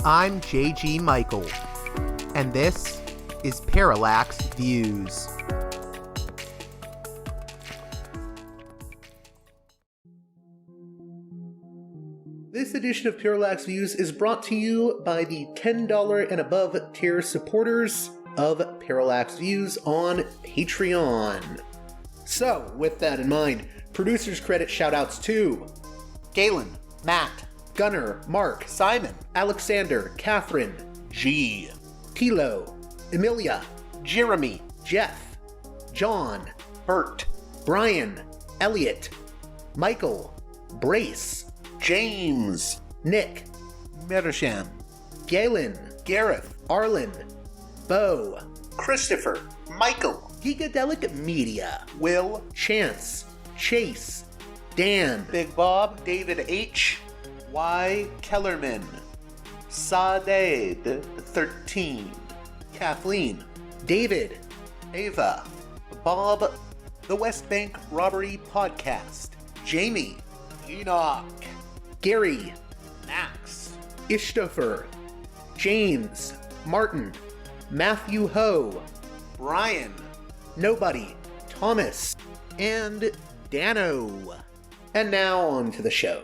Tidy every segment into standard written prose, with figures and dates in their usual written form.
I'm J.G. Michael, and this is Parallax Views. This edition of Parallax Views is brought to you by the $10 and above tier supporters of Parallax Views on Patreon. So, with that in mind, producers credit shoutouts to Galen, Matt, Gunnar, Mark, Simon, Alexander, Catherine, G, Tilo, Emilia, Jeremy, Jeff, John, Bert, Brian, Elliot, Michael, Brace, James, Nick, Mersham, Galen, Gareth, Arlen, Bo, Christopher, Michael, Gigadelic Media, Will, Chance, Chase, Dan, Big Bob, David H, Y. Kellerman, Sadeed 13, Kathleen, David, Ava, Bob, The West Bank Robbery Podcast, Jamie, Enoch, Gary, Max, Ishtofer, James, Martin, Matthew Ho, Brian, Nobody, Thomas, and Dano. And now on to the show.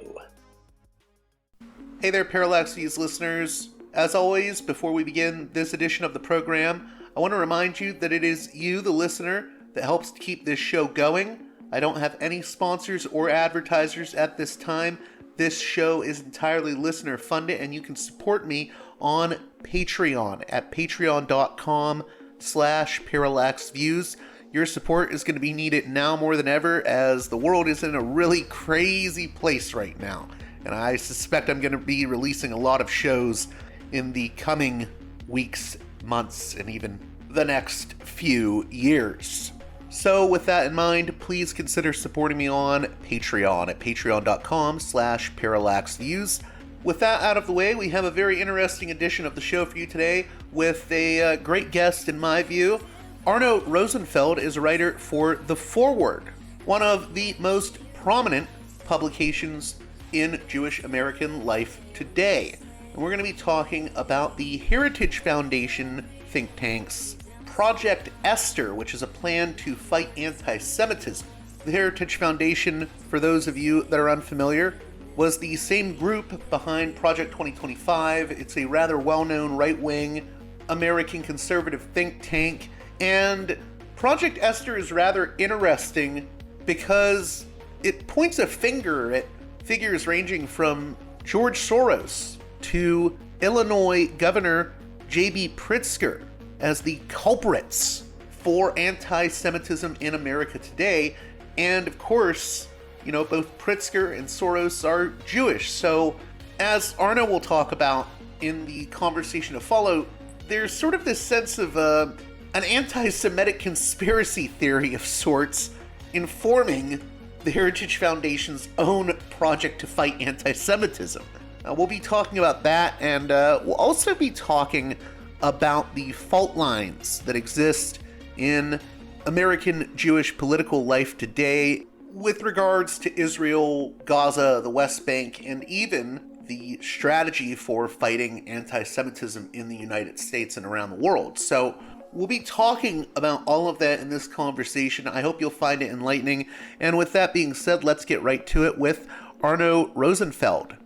Hey there, Parallax Views listeners. As always, before we begin this edition of the program, I want to remind you that it is you, the listener, that helps to keep this show going. I don't have any sponsors or advertisers at this time. This show is entirely listener funded, and you can support me on Patreon at patreon.com/parallaxviews. Your support is going to be needed now more than ever, as the world is in a really crazy place right now. And I suspect I'm going to be releasing a lot of shows in the coming weeks, months, and even the next few years. So with that in mind, please consider supporting me on Patreon at patreon.com/parallaxviews. With that out of the way, we have a very interesting edition of the show for you today with a great guest in my view. Arno Rosenfeld is a writer for The Forward, one of the most prominent publications in Jewish American life today. And we're going to be talking about the Heritage Foundation think tank's Project Esther, which is a plan to fight anti-Semitism. The Heritage Foundation, for those of you that are unfamiliar, was the same group behind Project 2025. It's a rather well-known right-wing American conservative think tank. And Project Esther is rather interesting because it points a finger at figures ranging from George Soros to Illinois Governor J.B. Pritzker as the culprits for anti-Semitism in America today. And of course, you know, both Pritzker and Soros are Jewish. So as Arno will talk about in the conversation to follow, there's sort of this sense of an anti-Semitic conspiracy theory of sorts informing the Heritage Foundation's own project to fight anti-Semitism. We'll be talking about that, and we'll also be talking about the fault lines that exist in American Jewish political life today with regards to Israel, Gaza, the West Bank, and even the strategy for fighting anti-Semitism in the United States and around the world. So we'll be talking about all of that in this conversation. I hope you'll find it enlightening. And with that being said, let's get right to it with Arno Rosenfeld.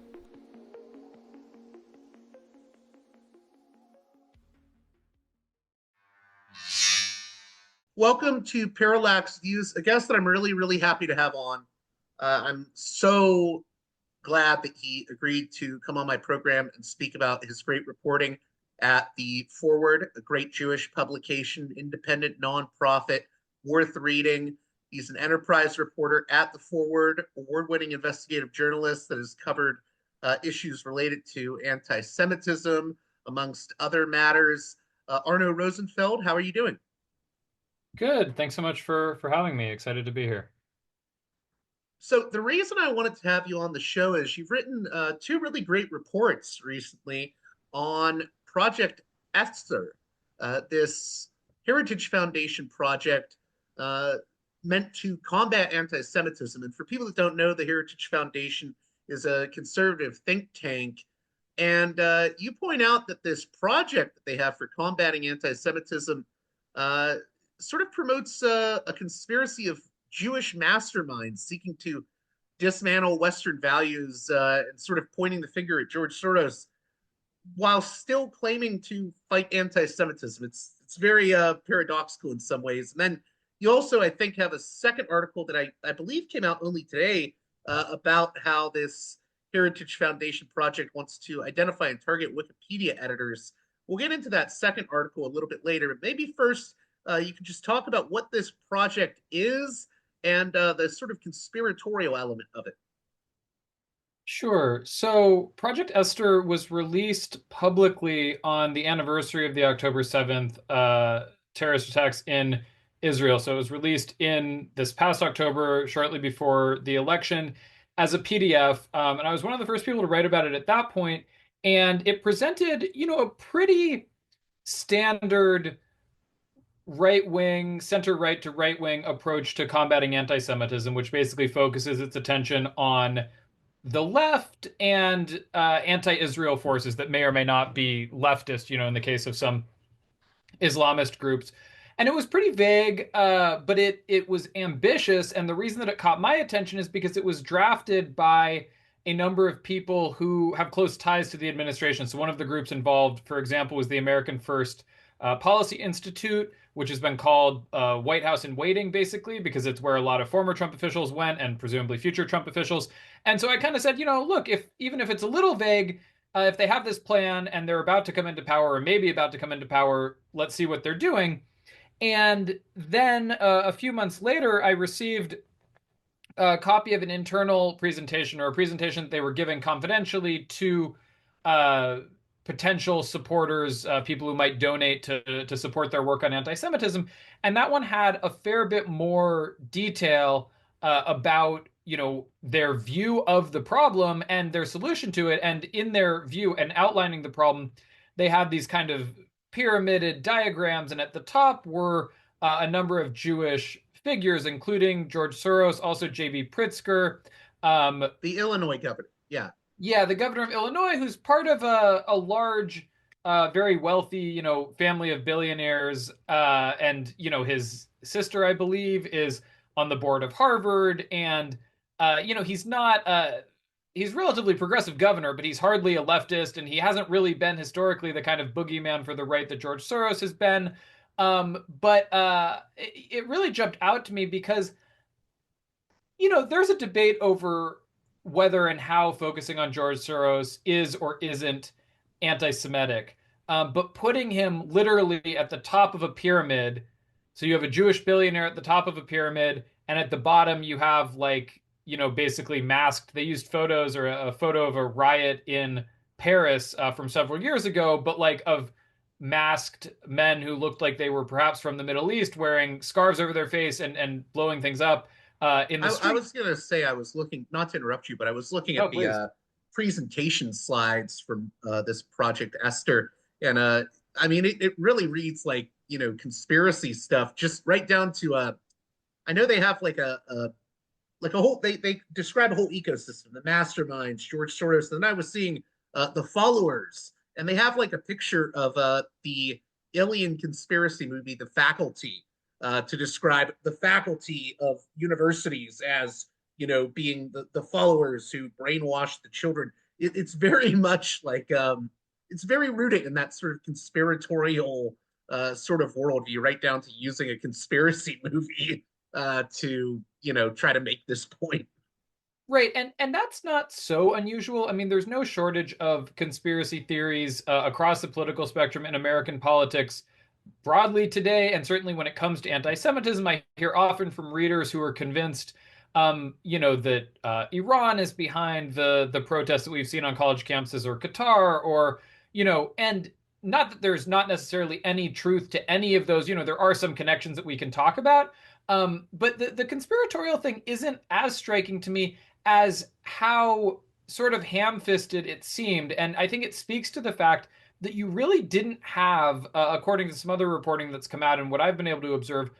Welcome to Parallax Views, a guest that I'm really, really happy to have on. I'm so glad that he agreed to come on my program and speak about his great reporting at The Forward, a great Jewish publication, independent, nonprofit, worth reading. He's an enterprise reporter at The Forward, award-winning investigative journalist that has covered issues related to anti-Semitism, amongst other matters. Arno Rosenfeld, how are you doing? Good. Thanks so much for having me. Excited to be here. So the reason I wanted to have you on the show is you've written two really great reports recently on Project Esther, this Heritage Foundation project meant to combat anti-Semitism. And for people that don't know, the Heritage Foundation is a conservative think tank, And you point out that this project that they have for combating anti-Semitism uh, sort of promotes a conspiracy of Jewish masterminds seeking to dismantle Western values and sort of pointing the finger at George Soros while still claiming to fight anti-Semitism. It's very paradoxical in some ways. And then you also, I think, have a second article that I believe came out only today about how this Heritage Foundation project wants to identify and target Wikipedia editors. We'll get into that second article a little bit later, but maybe first you can just talk about what this project is and the sort of conspiratorial element of it. Sure. So Project Esther was released publicly on the anniversary of the October 7th terrorist attacks in Israel. So it was released in this past October, shortly before the election, as a PDF. And I was one of the first people to write about it at that point. And it presented, a pretty standard right wing, center right to right wing approach to combating anti Semitism, which basically focuses its attention on the left and anti-Israel forces that may or may not be leftist, in the case of some Islamist groups. And it was pretty vague, but it was ambitious. And the reason that it caught my attention is because it was drafted by a number of people who have close ties to the administration. So one of the groups involved, for example, was the American First Policy Institute, which has been called White House in waiting, basically, because it's where a lot of former Trump officials went and presumably future Trump officials. And so I kind of said, look, even if it's a little vague, if they have this plan and they're about to come into power or maybe about to come into power, let's see what they're doing. And then a few months later, I received a copy of an internal presentation or a presentation that they were giving confidentially to potential supporters, people who might donate to support their work on anti-Semitism. And that one had a fair bit more detail about their view of the problem and their solution to it. And in their view and outlining the problem, they had these kind of pyramided diagrams, and at the top were a number of Jewish figures, including George Soros, also J.B. Pritzker, the Illinois governor. Yeah. Yeah, the governor of Illinois, who's part of a large, very wealthy, family of billionaires, and his sister, I believe, is on the board of Harvard, and he's not he's relatively progressive governor, but he's hardly a leftist, and he hasn't really been historically the kind of boogeyman for the right that George Soros has been. But it really jumped out to me because, there's a debate over whether and how focusing on George Soros is or isn't anti-Semitic. But putting him literally at the top of a pyramid, so you have a Jewish billionaire at the top of a pyramid, and at the bottom you have basically masked. They used photos or a photo of a riot in Paris from several years ago, but of masked men who looked like they were perhaps from the Middle East wearing scarves over their face and blowing things up in the street. I was going to say, I was looking, not to interrupt you, but I was looking at the presentation slides from this Project Esther. And I mean, it really reads like, conspiracy stuff, just right down to, I know they have like a whole, they describe a whole ecosystem, the masterminds, George Soros. And then I was seeing the followers, and they have like a picture of the alien conspiracy movie, The Faculty, to describe the faculty of universities as being the followers who brainwash the children. It's very much like it's very rooted in that sort of conspiratorial sort of worldview, right down to using a conspiracy movie to try to make this point. Right, and that's not so unusual. I mean, there's no shortage of conspiracy theories across the political spectrum in American politics broadly today, and certainly when it comes to anti-Semitism, I hear often from readers who are convinced, that Iran is behind the protests that we've seen on college campuses, or Qatar, or and not that there's not necessarily any truth to any of those. There are some connections that we can talk about, but the conspiratorial thing isn't as striking to me as how sort of ham-fisted it seemed, and I think it speaks to the fact that you really didn't have, according to some other reporting that's come out and what I've been able to observe,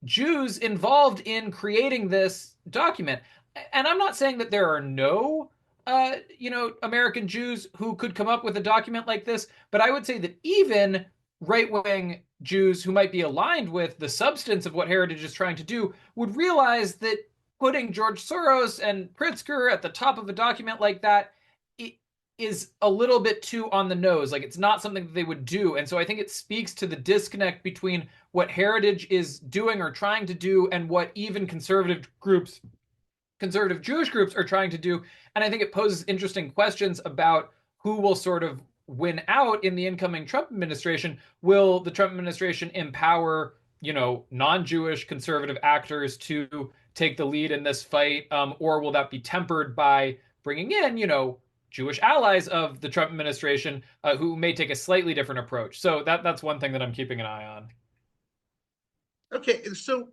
Jews involved in creating this document. And I'm not saying that there are no American Jews who could come up with a document like this. But I would say that even right-wing Jews who might be aligned with the substance of what Heritage is trying to do would realize that putting George Soros and Pritzker at the top of a document like that is a little bit too on the nose. Like, it's not something that they would do. And so I think it speaks to the disconnect between what Heritage is doing or trying to do and what even conservative Jewish groups are trying to do. And I think it poses interesting questions about who will sort of win out in the incoming Trump administration. Will the Trump administration empower, non-Jewish conservative actors to take the lead in this fight? Or will that be tempered by bringing in, Jewish allies of the Trump administration who may take a slightly different approach? So that's one thing that I'm keeping an eye on. Okay, so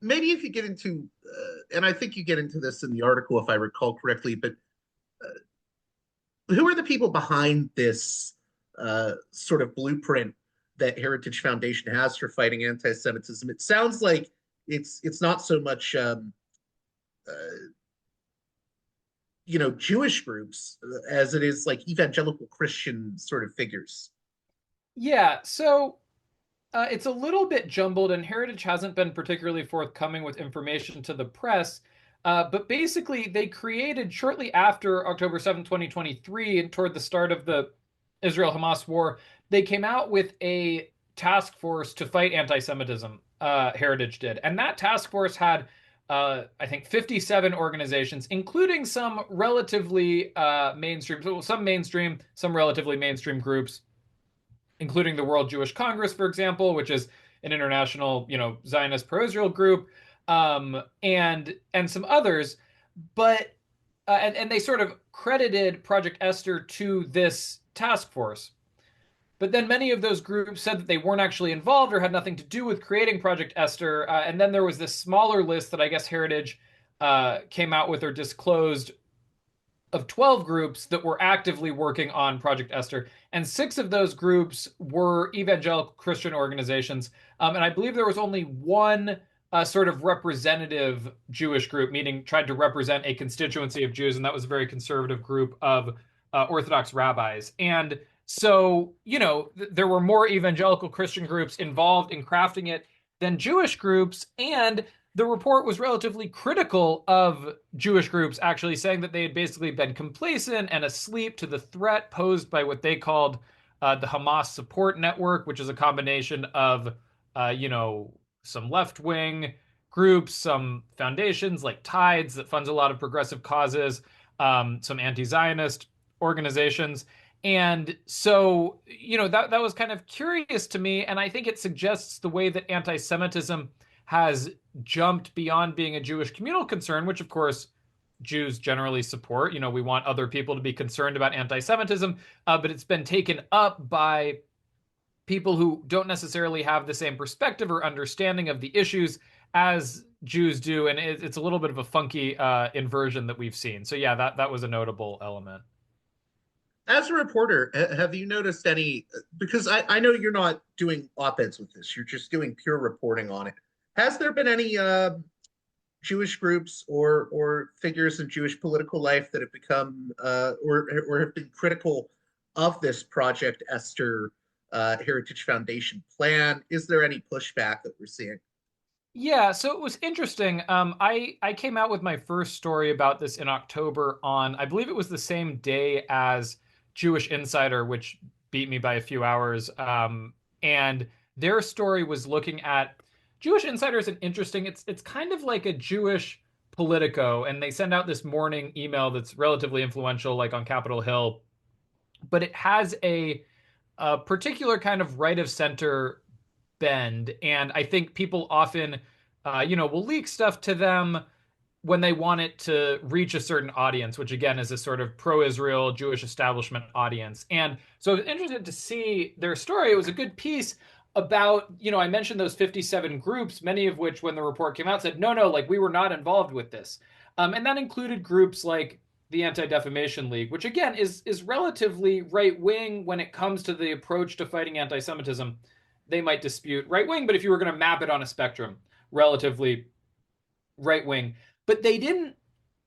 maybe if you get into, and I think you get into this in the article, if I recall correctly, but who are the people behind this sort of blueprint that Heritage Foundation has for fighting anti-Semitism? It sounds like it's not so much Jewish groups as it is like evangelical Christian sort of figures. Yeah, so it's a little bit jumbled, and Heritage hasn't been particularly forthcoming with information to the press. But basically, they created shortly after October 7th, 2023, and toward the start of the Israel-Hamas war, they came out with a task force to fight anti-Semitism, Heritage did. And that task force had, I think, 57 organizations, including some relatively mainstream, some relatively mainstream groups, including the World Jewish Congress, for example, which is an international, Zionist pro-Israel group, and some others. But and they sort of credited Project Esther to this task force. But then many of those groups said that they weren't actually involved or had nothing to do with creating Project Esther. And then there was this smaller list that I guess Heritage came out with or disclosed of 12 groups that were actively working on Project Esther. And 6 of those groups were evangelical Christian organizations. And I believe there was only one sort of representative Jewish group, meaning tried to represent a constituency of Jews. And that was a very conservative group of Orthodox rabbis. And so, there were more evangelical Christian groups involved in crafting it than Jewish groups. And the report was relatively critical of Jewish groups, actually saying that they had basically been complacent and asleep to the threat posed by what they called the Hamas Support Network, which is a combination of, some left-wing groups, some foundations like Tides that funds a lot of progressive causes, some anti-Zionist organizations. And so, that was kind of curious to me. And I think it suggests the way that anti-Semitism has jumped beyond being a Jewish communal concern, which of course Jews generally support. We want other people to be concerned about anti-Semitism, but it's been taken up by people who don't necessarily have the same perspective or understanding of the issues as Jews do. And it's a little bit of a funky inversion that we've seen. So yeah, that was a notable element. As a reporter, have you noticed any, because I know you're not doing op-eds with this, you're just doing pure reporting on it. Has there been any Jewish groups or figures in Jewish political life that have become or have been critical of this Project Esther Heritage Foundation plan? Is there any pushback that we're seeing? Yeah, so it was interesting. I came out with my first story about this in October on, I believe it was the same day as Jewish Insider, which beat me by a few hours. And their story was looking at Jewish Insider is an interesting, it's kind of like a Jewish Politico, and they send out this morning email that's relatively influential, like on Capitol Hill, but it has a particular kind of right of center bend. And I think people often, will leak stuff to them when they want it to reach a certain audience, which again is a sort of pro-Israel Jewish establishment audience. And so I was interested to see their story. It was a good piece about, I mentioned those 57 groups, many of which, when the report came out, said, no, like we were not involved with this. And that included groups like the Anti-Defamation League, which again is relatively right-wing when it comes to the approach to fighting anti-Semitism. They might dispute right-wing, but if you were going to map it on a spectrum, relatively right-wing. But they didn't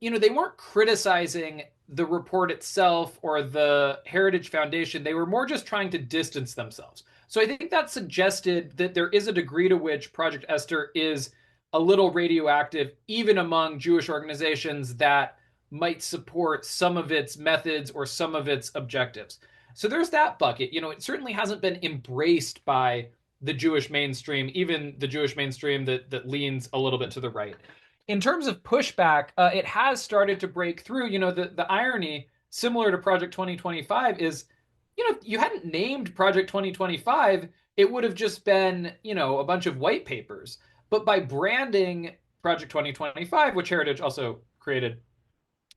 they weren't criticizing the report itself or the Heritage Foundation. They were more just trying to distance themselves. So I think that suggested that there is a degree to which Project Esther is a little radioactive, even among Jewish organizations that might support some of its methods or some of its objectives. So there's that bucket. It certainly hasn't been embraced by the Jewish mainstream, even the Jewish mainstream that leans a little bit to the right. In terms of pushback, it has started to break through. The irony, similar to Project 2025, is, you hadn't named Project 2025, it would have just been, a bunch of white papers. But by branding Project 2025, which Heritage also created,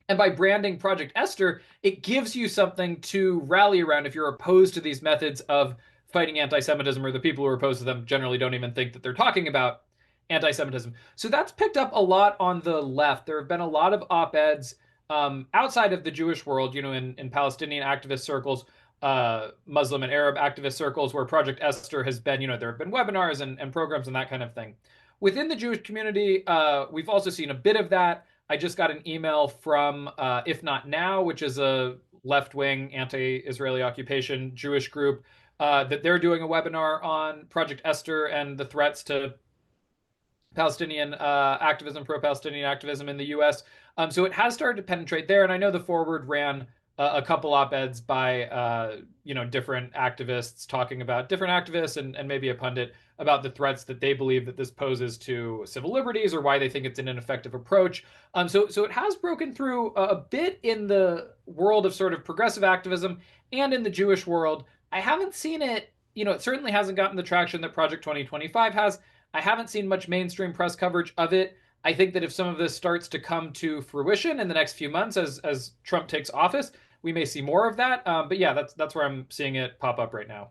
and by branding Project Esther, it gives you something to rally around if you're opposed to these methods of fighting anti-Semitism, or the people who are opposed to them generally don't even think that they're talking about anti-Semitism. So that's picked up a lot on the left. There have been a lot of op-eds outside of the Jewish world, in Palestinian activist circles, Muslim and Arab activist circles, where Project Esther has been, there have been webinars and programs and that kind of thing. Within the Jewish community, we've also seen a bit of that. I just got an email from If Not Now, which is a left-wing anti-Israeli occupation Jewish group, that they're doing a webinar on Project Esther and the threats to Palestinian activism, pro-Palestinian activism in the U.S. So it has started to penetrate there, and I know the Forward ran a couple op-eds by different activists talking about different activists and maybe a pundit about the threats that they believe that this poses to civil liberties, or why they think it's an ineffective approach. So it has broken through a bit in the world of sort of progressive activism and in the Jewish world. I haven't seen it, it certainly hasn't gotten the traction that Project 2025 has. I haven't seen much mainstream press coverage of it. I think that if some of this starts to come to fruition in the next few months as Trump takes office, we may see more of that. But yeah, that's where I'm seeing it pop up right now.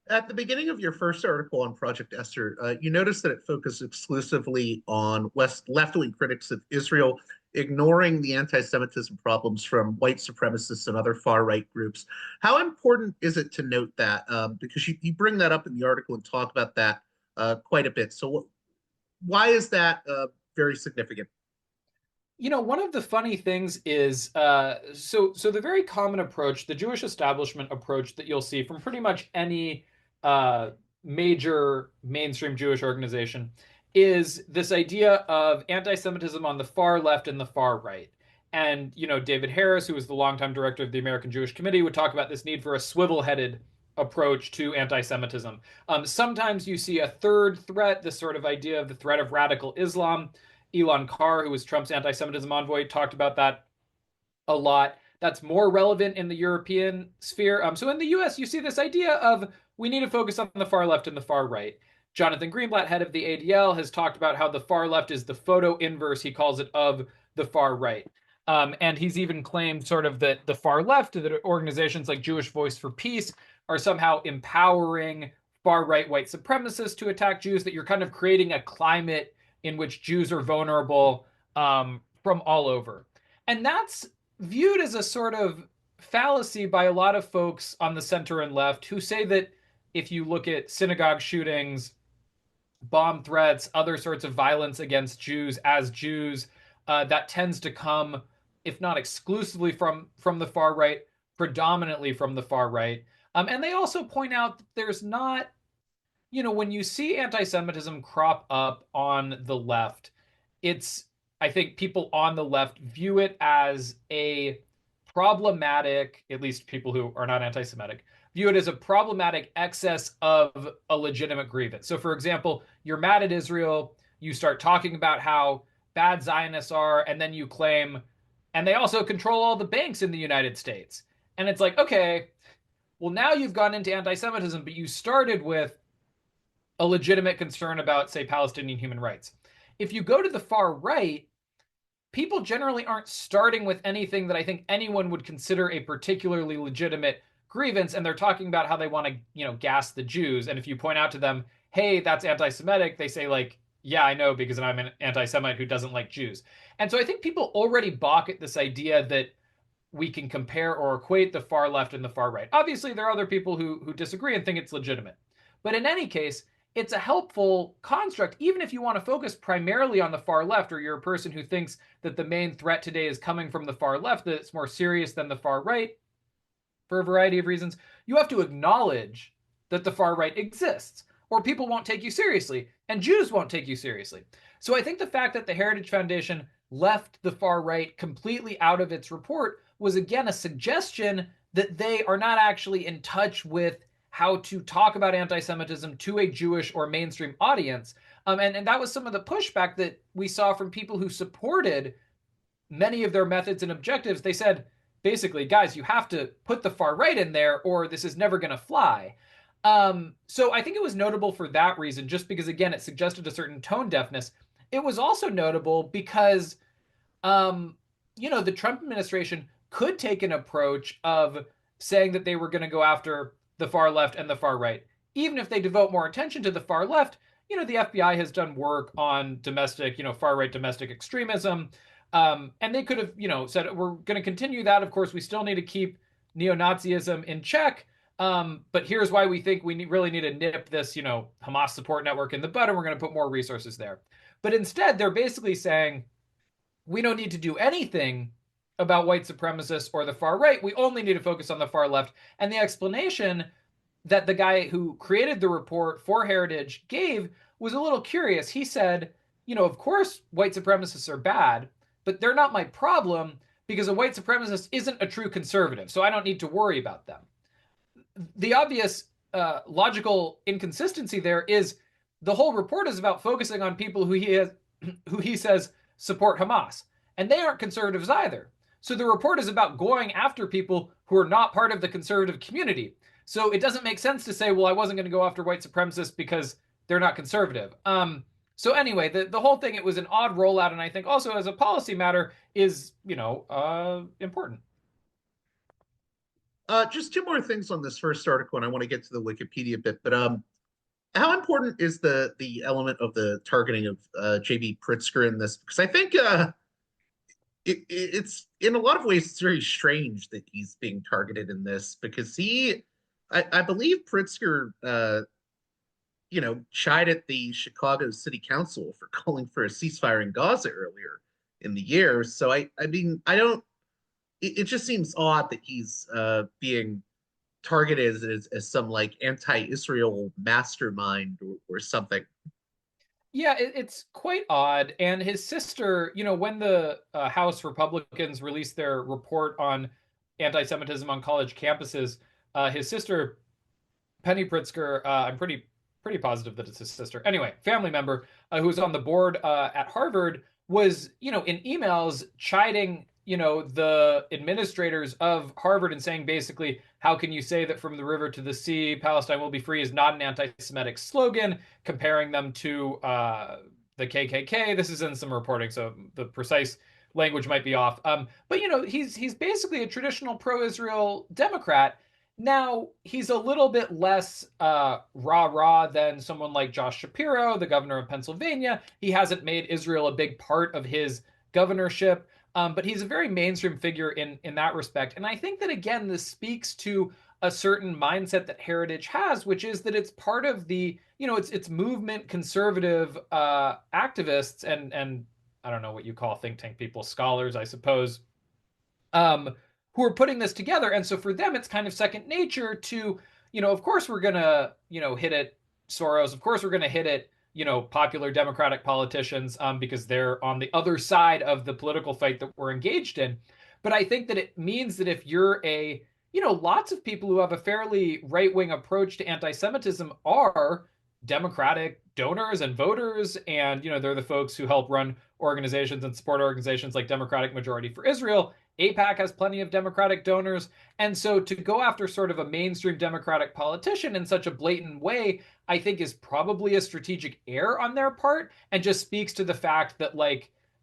At the beginning of your first article on Project Esther, you noticed that it focused exclusively on left-wing critics of Israel, ignoring the anti-Semitism problems from white supremacists and other far-right groups. How important is it to note that? Because you bring that up in the article and talk about that quite a bit. So why is that very significant? One of the funny things is, so the very common approach, the Jewish establishment approach that you'll see from pretty much any major mainstream Jewish organization, is this idea of anti-Semitism on the far left and the far right. And, David Harris, who was the longtime director of the American Jewish Committee, would talk about this need for a swivel-headed approach to anti-Semitism. Sometimes you see a third threat, this sort of idea of the threat of radical Islam. Elon Carr, who was Trump's anti-Semitism envoy, talked about that a lot. That's more relevant in the European sphere. So in the US, you see this idea of we need to focus on the far left and the far right. Jonathan Greenblatt, head of the ADL, has talked about how the far left is the photo inverse, he calls it, of the far right. And he's even claimed sort of that the far left, that organizations like Jewish Voice for Peace are somehow empowering far right white supremacists to attack Jews, that you're kind of creating a climate in which Jews are vulnerable from all over. And that's viewed as a sort of fallacy by a lot of folks on the center and left, who say that if you look at synagogue shootings, bomb threats, other sorts of violence against Jews as Jews, that tends to come, if not exclusively from the far right, predominantly from the far right. And they also point out that there's not, when you see anti-Semitism crop up on the left, I think people on the left view it as a problematic, at least people who are not anti-Semitic, view it as a problematic excess of a legitimate grievance. So, for example, you're mad at Israel, you start talking about how bad Zionists are, and then you claim, and they also control all the banks in the United States. And it's like, okay, well, now you've gone into anti-Semitism, but you started with a legitimate concern about, say, Palestinian human rights. If you go to the far right, people generally aren't starting with anything that I think anyone would consider a particularly legitimate grievance, and they're talking about how they want to, gas the Jews. And if you point out to them, hey, that's anti-Semitic, they say, like, yeah, I know, because I'm an anti-Semite who doesn't like Jews. And so I think people already balk at this idea that we can compare or equate the far left and the far right. Obviously, there are other people who disagree and think it's legitimate. But in any case, it's a helpful construct, even if you want to focus primarily on the far left, or you're a person who thinks that the main threat today is coming from the far left, that it's more serious than the far right for a variety of reasons. You have to acknowledge that the far right exists, or people won't take you seriously, and Jews won't take you seriously. So I think the fact that the Heritage Foundation left the far right completely out of its report was, again, a suggestion that they are not actually in touch with how to talk about anti-Semitism to a Jewish or mainstream audience. And that was some of the pushback that we saw from people who supported many of their methods and objectives. They said, basically, guys, you have to put the far right in there or this is never going to fly. So I think it was notable for that reason, just because, again, it suggested a certain tone deafness. It was also notable because, the Trump administration could take an approach of saying that they were going to go after the far left and the far right. Even if they devote more attention to the far left, the FBI has done work on domestic, far right domestic extremism. And they could have, said, we're going to continue that. Of course, we still need to keep neo-Nazism in check. But here's why we think we really need to nip this, Hamas Support Network in the bud, and we're going to put more resources there. But instead, they're basically saying, we don't need to do anything about white supremacists or the far right. We only need to focus on the far left. And the explanation that the guy who created the report for Heritage gave was a little curious. He said, of course, white supremacists are bad, but they're not my problem because a white supremacist isn't a true conservative, so I don't need to worry about them. The obvious logical inconsistency there is the whole report is about focusing on people who he says support Hamas, and they aren't conservatives either. So the report is about going after people who are not part of the conservative community. So it doesn't make sense to say, well, I wasn't going to go after white supremacists because they're not conservative. So anyway, the whole thing, it was an odd rollout, and I think also as a policy matter is, important. Just two more things on this first article, and I want to get to the Wikipedia bit. But how important is the element of the targeting of J.B. Pritzker in this? Because I think it's in a lot of ways it's very strange that he's being targeted in this, because I believe Pritzker chided the Chicago City Council for calling for a ceasefire in Gaza earlier in the year. So I mean, it just seems odd that he's being targeted as some like anti-Israel mastermind or something. Yeah, it's quite odd. And his sister, when the House Republicans released their report on anti-Semitism on college campuses, his sister, Penny Pritzker, I'm pretty positive that it's his sister. Anyway, family member who was on the board at Harvard was, in emails chiding, the administrators of Harvard and saying basically, how can you say that from the river to the sea, Palestine will be free is not an anti-Semitic slogan, comparing them to the KKK. This is in some reporting, so the precise language might be off. But, he's basically a traditional pro-Israel Democrat. Now, he's a little bit less rah-rah than someone like Josh Shapiro, the governor of Pennsylvania. He hasn't made Israel a big part of his governorship, but he's a very mainstream figure in that respect. And I think that, again, this speaks to a certain mindset that Heritage has, which is that it's part of the, it's movement conservative activists and I don't know what you call think tank people, scholars, I suppose, who are putting this together. And so for them, it's kind of second nature to, of course we're going to, hit at Soros. Of course we're going to hit at, popular Democratic politicians because they're on the other side of the political fight that we're engaged in. But I think that it means that if you're lots of people who have a fairly right-wing approach to anti-Semitism are Democratic donors and voters, and they're the folks who help run organizations and support organizations like Democratic Majority for Israel. AIPAC has plenty of Democratic donors, and so to go after sort of a mainstream Democratic politician in such a blatant way, I think is probably a strategic error on their part, and just speaks to the fact that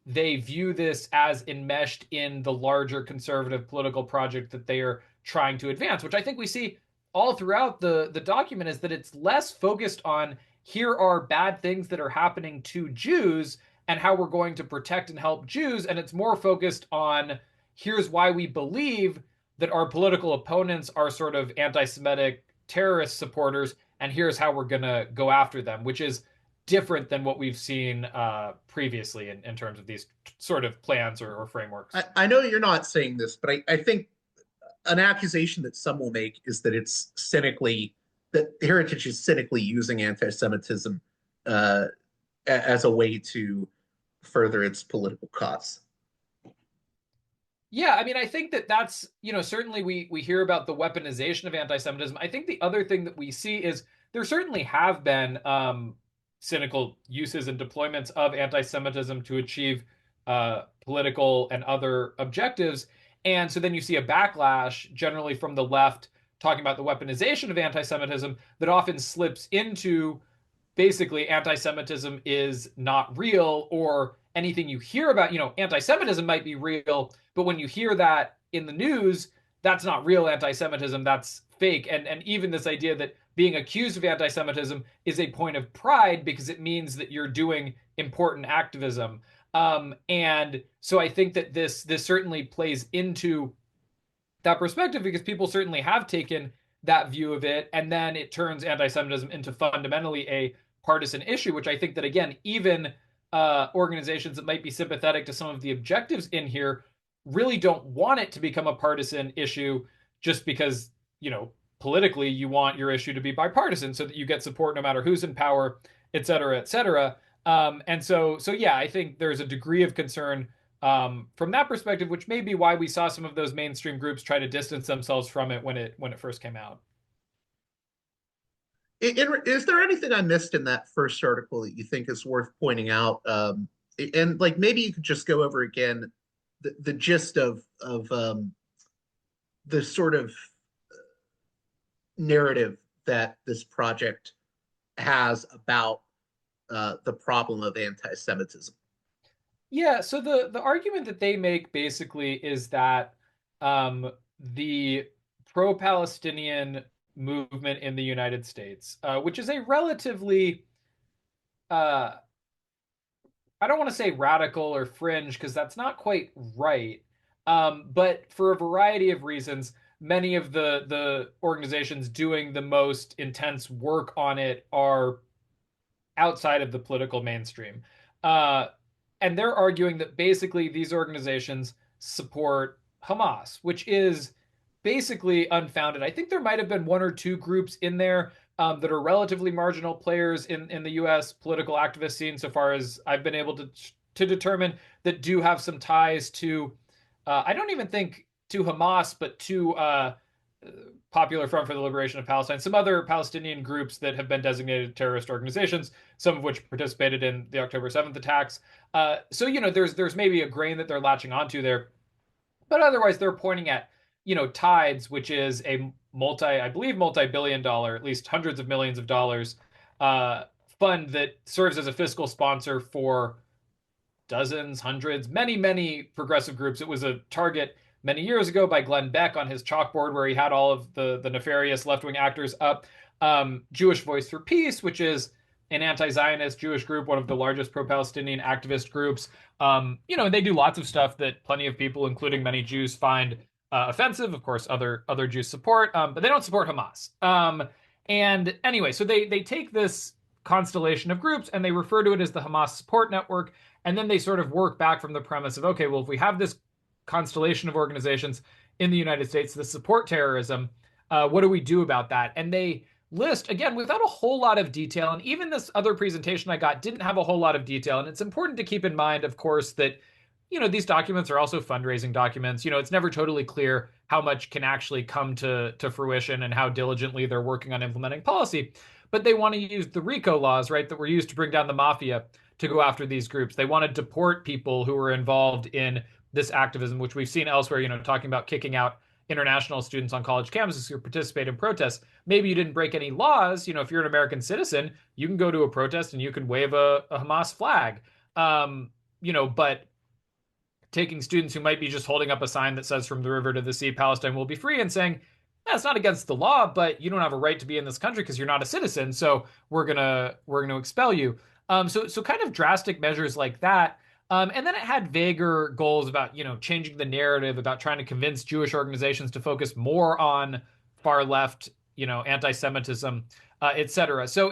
they view this as enmeshed in the larger conservative political project that they are trying to advance, which I think we see all throughout the document, is that it's less focused on here are bad things that are happening to Jews and how we're going to protect and help Jews, and it's more focused on here's why we believe that our political opponents are sort of anti-Semitic terrorist supporters, and here's how we're going to go after them, which is different than what we've seen previously in terms of these sort of plans or frameworks. I know you're not saying this, but I think an accusation that some will make is that it's cynically that Heritage is cynically using anti-Semitism uh, as a way to further its political cause. Yeah, I mean, I think that that's, certainly we hear about the weaponization of anti-Semitism. I think the other thing that we see is there certainly have been cynical uses and deployments of anti-Semitism to achieve political and other objectives. And so then you see a backlash generally from the left talking about the weaponization of anti-Semitism that often slips into basically anti-Semitism is not real, or anything you hear about, anti-Semitism might be real, but when you hear that in the news, that's not real anti-Semitism, that's fake. And even this idea that being accused of anti-Semitism is a point of pride because it means that you're doing important activism. And so I think that this certainly plays into that perspective because people certainly have taken that view of it, and then it turns anti-Semitism into fundamentally a partisan issue, which I think that, again, even organizations that might be sympathetic to some of the objectives in here really don't want it to become a partisan issue just because, politically you want your issue to be bipartisan so that you get support no matter who's in power, et cetera, et cetera. And so yeah, I think there's a degree of concern from that perspective, which may be why we saw some of those mainstream groups try to distance themselves from it when it first came out. Is there anything I missed in that first article that you think is worth pointing out? And like maybe you could just go over again the gist of the sort of narrative that this project has about the problem of anti-Semitism. Yeah, so the argument that they make basically is that the pro-Palestinian movement in the United States, which is a relatively, I don't want to say radical or fringe because that's not quite right, but for a variety of reasons, many of the organizations doing the most intense work on it are outside of the political mainstream. And they're arguing that basically these organizations support Hamas, which is basically unfounded. I think there might have been one or two groups in there that are relatively marginal players in the U.S. political activist scene, so far as I've been able to determine, that do have some ties to, I don't even think to Hamas, but to Popular Front for the Liberation of Palestine, some other Palestinian groups that have been designated terrorist organizations, some of which participated in the October 7th attacks. So, there's maybe a grain that they're latching onto there. But otherwise, they're pointing at, Tides, which is a multi-billion dollar, at least hundreds of millions of dollars, fund that serves as a fiscal sponsor for dozens, hundreds, many, many progressive groups. It was a target many years ago by Glenn Beck on his chalkboard where he had all of the nefarious left-wing actors up. Jewish Voice for Peace, which is an anti-Zionist Jewish group, one of the largest pro-Palestinian activist groups. And they do lots of stuff that plenty of people, including many Jews, find offensive. Of course, other Jews support, but they don't support Hamas. And anyway, so they take this constellation of groups and they refer to it as the Hamas Support Network. And then they sort of work back from the premise of, okay, well, if we have this constellation of organizations in the United States that support terrorism, what do we do about that? And they list, again, without a whole lot of detail, and even this other presentation I got didn't have a whole lot of detail. And it's important to keep in mind, of course, that, these documents are also fundraising documents. It's never totally clear how much can actually come to fruition and how diligently they're working on implementing policy. But they want to use the RICO laws, right, that were used to bring down the mafia to go after these groups. They want to deport people who were involved in this activism, which we've seen elsewhere, talking about kicking out international students on college campuses who participate in protests. Maybe you didn't break any laws. If you're an American citizen, you can go to a protest and you can wave a Hamas flag. But taking students who might be just holding up a sign that says "From the river to the sea, Palestine will be free," and saying, it's not against the law, but you don't have a right to be in this country because you're not a citizen. So we're gonna expel you. So kind of drastic measures like that. And then it had vaguer goals about, changing the narrative, about trying to convince Jewish organizations to focus more on far left, anti-Semitism, etc. So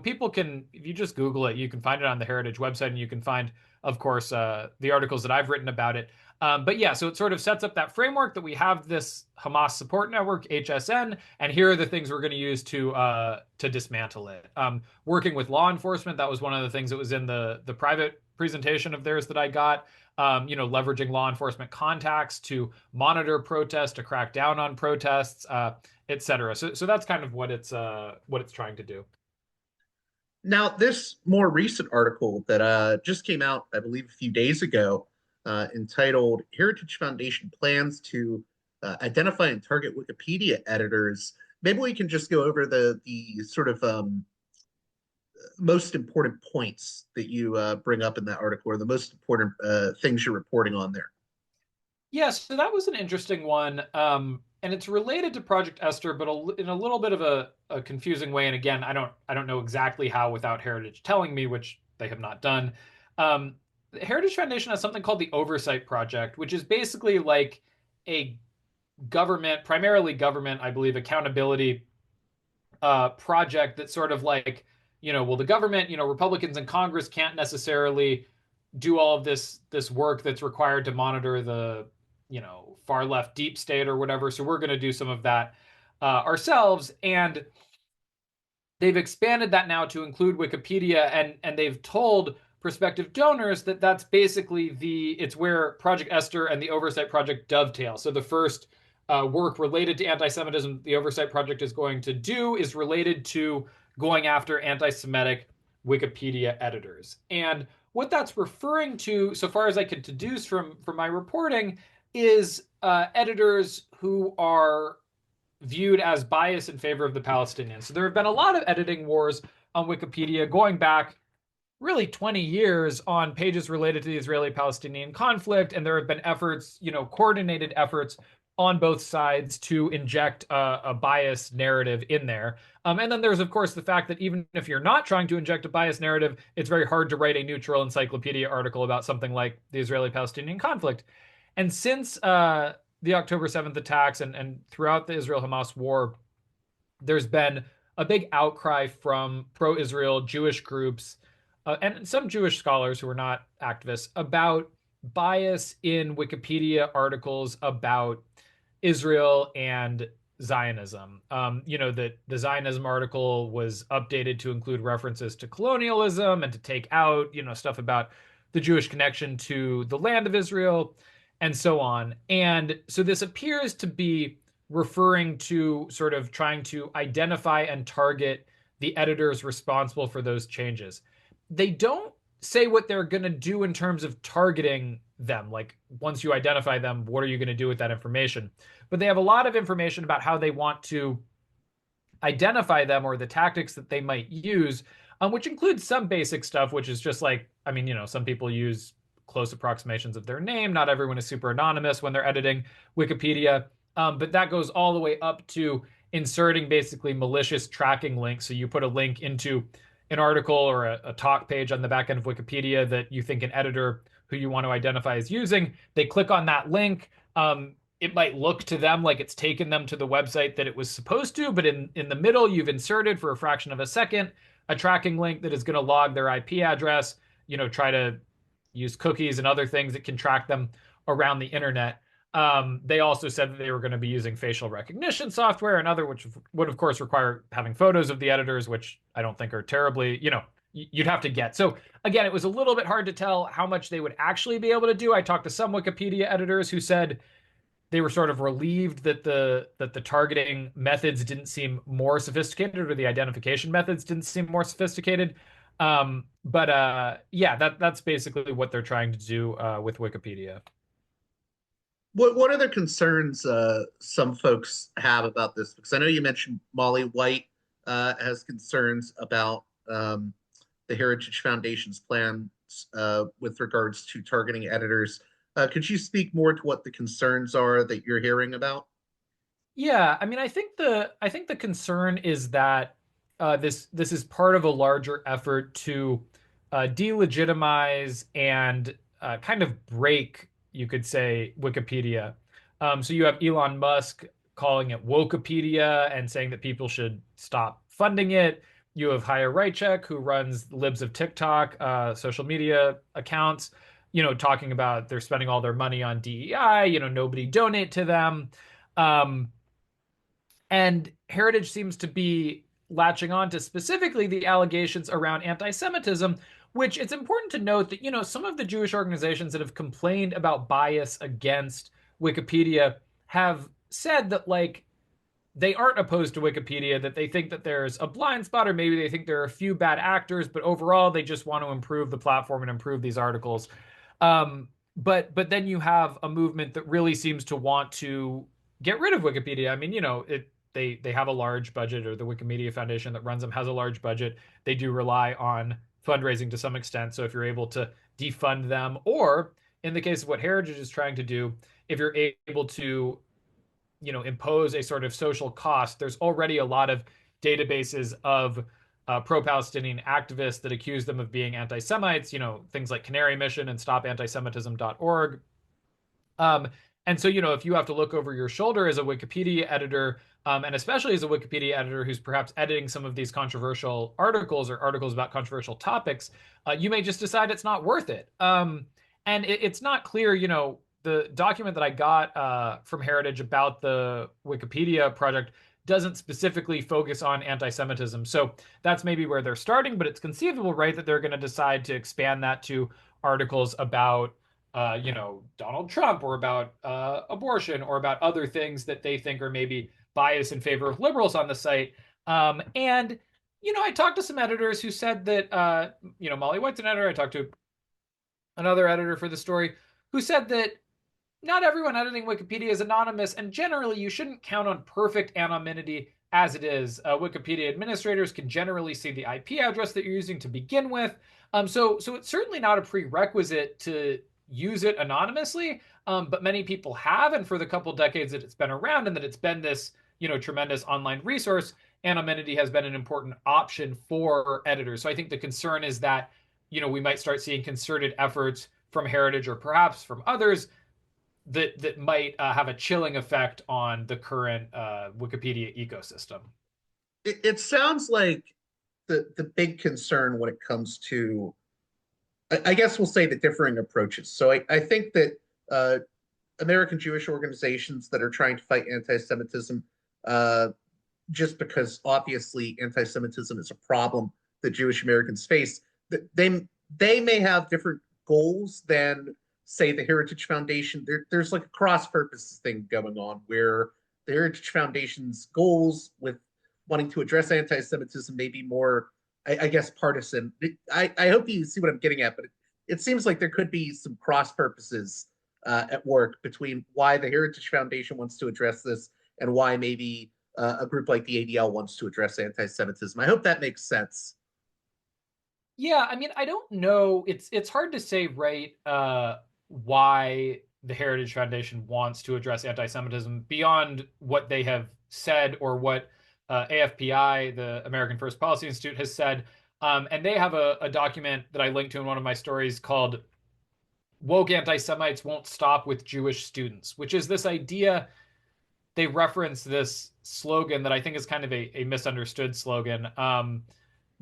people can, if you just Google it, you can find it on the Heritage website, and you can find, of course, the articles that I've written about it. But yeah, so it sort of sets up that framework that we have this Hamas Support Network, HSN, and here are the things we're going to use to dismantle it. Working with law enforcement, that was one of the things that was in the private presentation of theirs that I got. Leveraging law enforcement contacts to monitor protests, to crack down on protests, etc. So that's kind of what it's trying to do. Now, this more recent article that just came out, I believe, a few days ago, entitled "Heritage Foundation Plans to Identify and Target Wikipedia Editors." Maybe we can just go over the sort of most important points that you bring up in that article, or the most important things you're reporting on there. Yes, so that was an interesting one. And it's related to Project Esther, but in a little bit of a confusing way. And again, I don't know exactly how without Heritage telling me, which they have not done. The Heritage Foundation has something called the Oversight Project, which is basically like a primarily government, I believe, accountability project that sort of like, the government, Republicans in Congress can't necessarily do all of this work that's required to monitor the far left deep state or whatever. So we're going to do some of that ourselves. And they've expanded that now to include Wikipedia, and they've told prospective donors that that's basically it's where Project Esther and the Oversight Project dovetail. So the first work related to anti-Semitism the Oversight Project is going to do is related to going after anti-Semitic Wikipedia editors. And what that's referring to, so far as I could deduce from my reporting, is editors who are viewed as biased in favor of the Palestinians. So there have been a lot of editing wars on Wikipedia going back really 20 years on pages related to the Israeli-Palestinian conflict, and there have been efforts, coordinated efforts on both sides to inject a biased narrative in there. And then there's, of course, the fact that even if you're not trying to inject a biased narrative, it's very hard to write a neutral encyclopedia article about something like the Israeli-Palestinian conflict. And since the October 7th attacks and throughout the Israel-Hamas war, there's been a big outcry from pro-Israel Jewish groups and some Jewish scholars who are not activists about bias in Wikipedia articles about Israel and Zionism. That the Zionism article was updated to include references to colonialism and to take out, stuff about the Jewish connection to the land of Israel and so on. And so this appears to be referring to sort of trying to identify and target the editors responsible for those changes. They don't say what they're going to do in terms of targeting them. Like, once you identify them, what are you going to do with that information? But they have a lot of information about how they want to identify them or the tactics that they might use, which includes some basic stuff, which is just like, some people use close approximations of their name. Not everyone is super anonymous when they're editing Wikipedia. But that goes all the way up to inserting basically malicious tracking links. So you put a link into an article or a talk page on the back end of Wikipedia that you think an editor who you want to identify is using. They click on that link. It might look to them like it's taken them to the website that it was supposed to, but in the middle, you've inserted for a fraction of a second a tracking link that is going to log their IP address, try to use cookies and other things that can track them around the internet. They also said that they were going to be using facial recognition software and other, which would, of course, require having photos of the editors, which I don't think are terribly, you'd have to get. So again, it was a little bit hard to tell how much they would actually be able to do. I talked to some Wikipedia editors who said they were sort of relieved that the targeting methods didn't seem more sophisticated, or the identification methods didn't seem more sophisticated. That's basically what they're trying to do with Wikipedia. What other concerns some folks have about this? Because I know you mentioned Molly White has concerns about the Heritage Foundation's plans with regards to targeting editors. Could you speak more to what the concerns are that you're hearing about? Yeah, I think the concern is that this is part of a larger effort to delegitimize and kind of break, you could say, Wikipedia. So you have Elon Musk calling it Wokepedia and saying that people should stop funding it. You have Haya Raichek, who runs Libs of TikTok, social media accounts, talking about they're spending all their money on DEI, nobody donate to them. And Heritage seems to be latching on to specifically the allegations around anti-Semitism, which it's important to note that, some of the Jewish organizations that have complained about bias against Wikipedia have said that, like, they aren't opposed to Wikipedia, that they think that there's a blind spot, or maybe they think there are a few bad actors, but overall they just want to improve the platform and improve these articles. But then you have a movement that really seems to want to get rid of Wikipedia. I mean, they have a large budget, or the Wikimedia Foundation that runs them has a large budget. They do rely on fundraising to some extent. So if you're able to defund them, or in the case of what Heritage is trying to do, if you're able to impose a sort of social cost, there's already a lot of databases of pro-Palestinian activists that accuse them of being anti-Semites, things like Canary Mission and stopantisemitism.org. And so, if you have to look over your shoulder as a Wikipedia editor, and especially as a Wikipedia editor who's perhaps editing some of these controversial articles or articles about controversial topics, you may just decide it's not worth it. And it's not clear, the document that I got from Heritage about the Wikipedia project doesn't specifically focus on anti-Semitism. So that's maybe where they're starting, but it's conceivable, right, that they're going to decide to expand that to articles about, Donald Trump, or about abortion, or about other things that they think are maybe biased in favor of liberals on the site. And I talked to some editors who said that, Molly White's an editor. I talked to another editor for the story who said that not everyone editing Wikipedia is anonymous, and generally you shouldn't count on perfect anonymity as it is. Wikipedia administrators can generally see the IP address that you're using to begin with. So it's certainly not a prerequisite to use it anonymously, but many people have, and for the couple decades that it's been around and that it's been this, tremendous online resource, anonymity has been an important option for editors. So I think the concern is that, we might start seeing concerted efforts from Heritage, or perhaps from others, that might have a chilling effect on the current Wikipedia ecosystem. It sounds like the big concern when it comes to, I guess we'll say, the differing approaches. So I think that American Jewish organizations that are trying to fight anti-Semitism, just because obviously anti-Semitism is a problem that Jewish Americans face, they may have different goals than, say, the Heritage Foundation. There's like a cross-purposes thing going on, where the Heritage Foundation's goals with wanting to address anti-Semitism may be more, I guess, partisan. I hope you see what I'm getting at, but it seems like there could be some cross-purposes at work between why the Heritage Foundation wants to address this and why maybe a group like the ADL wants to address anti-Semitism. I hope that makes sense. Yeah, I mean, I don't know. It's hard to say, right, why the Heritage Foundation wants to address anti-Semitism beyond what they have said, or what AFPI, the American First Policy Institute, has said. And they have a document that I linked to in one of my stories called "Woke Anti-Semites Won't Stop with Jewish Students," which is this idea. They reference this slogan that I think is kind of a misunderstood slogan.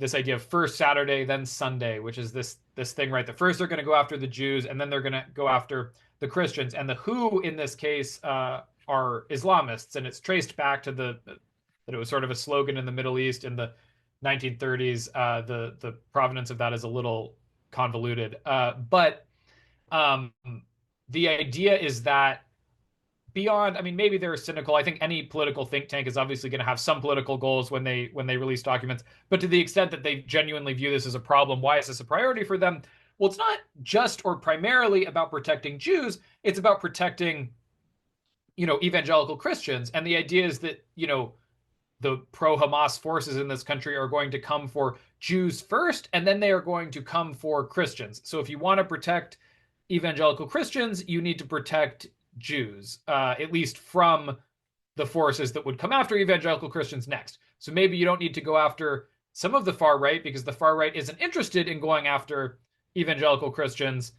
This idea of first Saturday, then Sunday, which is this thing, right? That first they're going to go after the Jews, and then they're going to go after the Christians. And the who in this case are Islamists, and it's traced back to that it was sort of a slogan in the Middle East in the 1930s. The provenance of that is a little convoluted, but the idea is that beyond, I mean, maybe they're cynical. I think any political think tank is obviously going to have some political goals when they release documents. But to the extent that they genuinely view this as a problem, why is this a priority for them? Well, it's not just or primarily about protecting Jews. It's about protecting, evangelical Christians. And the idea is that, the pro-Hamas forces in this country are going to come for Jews first, and then they are going to come for Christians. So if you want to protect evangelical Christians, you need to protect Jews, at least from the forces that would come after evangelical Christians next. So maybe you don't need to go after some of the far right, because the far right isn't interested in going after evangelical Christians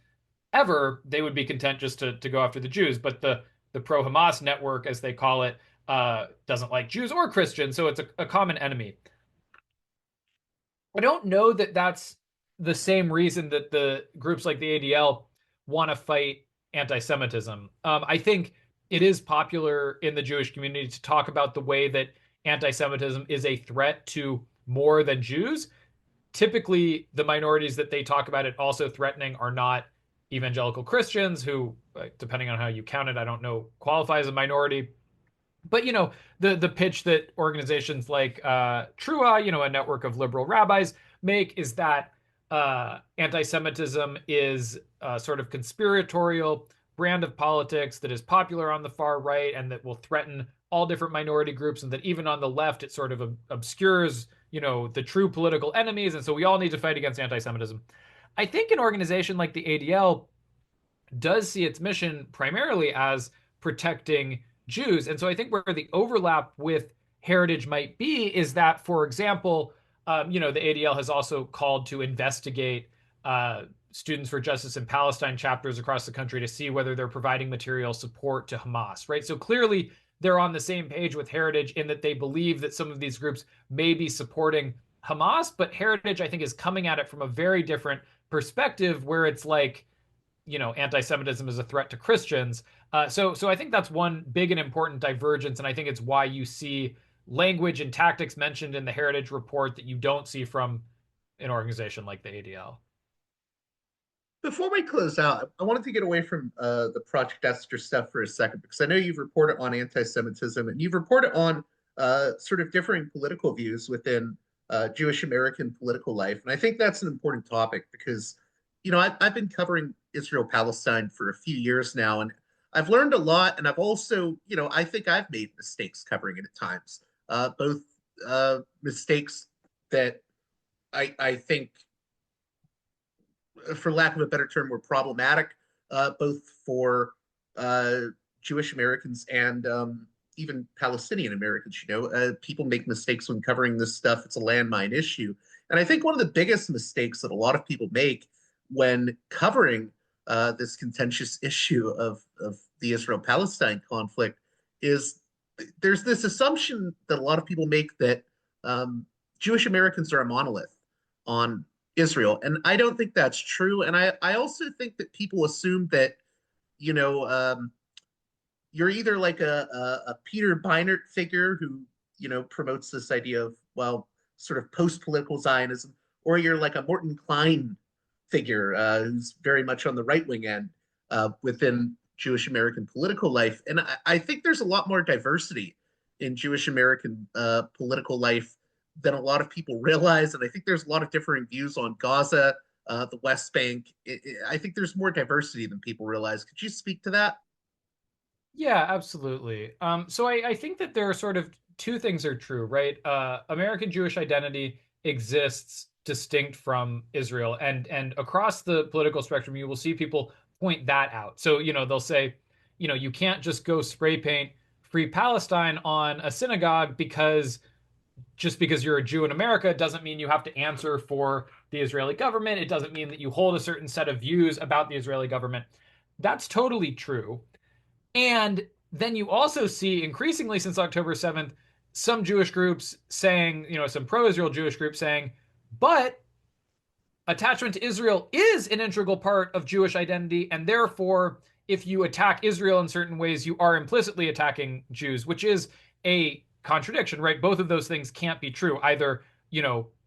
ever. They would be content just to go after the Jews. But the pro-Hamas network, as they call it, doesn't like Jews or Christians, so it's a common enemy. I don't know that that's the same reason that the groups like the ADL want to fight anti-Semitism. I think it is popular in the Jewish community to talk about the way that anti-Semitism is a threat to more than Jews. Typically, the minorities that they talk about it also threatening are not evangelical Christians, who, depending on how you count it, I don't know, qualify as a minority. But the pitch that organizations like Trua, a network of liberal rabbis, make is that anti-Semitism is a sort of conspiratorial brand of politics that is popular on the far right and that will threaten all different minority groups, and that even on the left it sort of obscures the true political enemies, and so we all need to fight against anti-Semitism. I think an organization like the ADL does see its mission primarily as protecting Jews. And so I think where the overlap with Heritage might be is that, for example, the ADL has also called to investigate Students for Justice in Palestine chapters across the country to see whether they're providing material support to Hamas, right? So clearly they're on the same page with Heritage in that they believe that some of these groups may be supporting Hamas, but Heritage, I think, is coming at it from a very different perspective where it's like, anti-Semitism is a threat to Christians. So I think that's one big and important divergence, and I think it's why you see language and tactics mentioned in the Heritage report that you don't see from an organization like the ADL. Before we close out, I wanted to get away from the Project Esther stuff for a second, because I know you've reported on anti-Semitism and you've reported on sort of differing political views within Jewish American political life. And I think that's an important topic because, I've been covering Israel-Palestine for a few years now, and I've learned a lot. And I've also, I think I've made mistakes covering it at times, both mistakes that I think, for lack of a better term, were problematic, both for Jewish Americans and even Palestinian Americans. People make mistakes when covering this stuff. It's a landmine issue. And I think one of the biggest mistakes that a lot of people make when covering this contentious issue of the Israel-Palestine conflict is there's this assumption that a lot of people make that Jewish Americans are a monolith on Israel. And I don't think that's true. And I also think that people assume that, you're either like a Peter Beinart figure who, promotes this idea of, well, sort of post-political Zionism, or you're like a Morton Klein figure who's very much on the right-wing end within Jewish American political life. And I think there's a lot more diversity in Jewish American political life than a lot of people realize. And I think there's a lot of differing views on Gaza, the West Bank. I think there's more diversity than people realize. Could you speak to that? Yeah, absolutely. So I think that there are sort of two things are true, right? American Jewish identity exists distinct from Israel, and across the political spectrum, you will see people point that out. So, they'll say, you can't just go spray paint Free Palestine on a synagogue because just because you're a Jew in America doesn't mean you have to answer for the Israeli government. It doesn't mean that you hold a certain set of views about the Israeli government. That's totally true. And then you also see increasingly since October 7th, some Jewish groups saying, some pro-Israel Jewish groups saying, but attachment to Israel is an integral part of Jewish identity. And therefore, if you attack Israel in certain ways, you are implicitly attacking Jews, which is a contradiction, right? Both of those things can't be true. Either,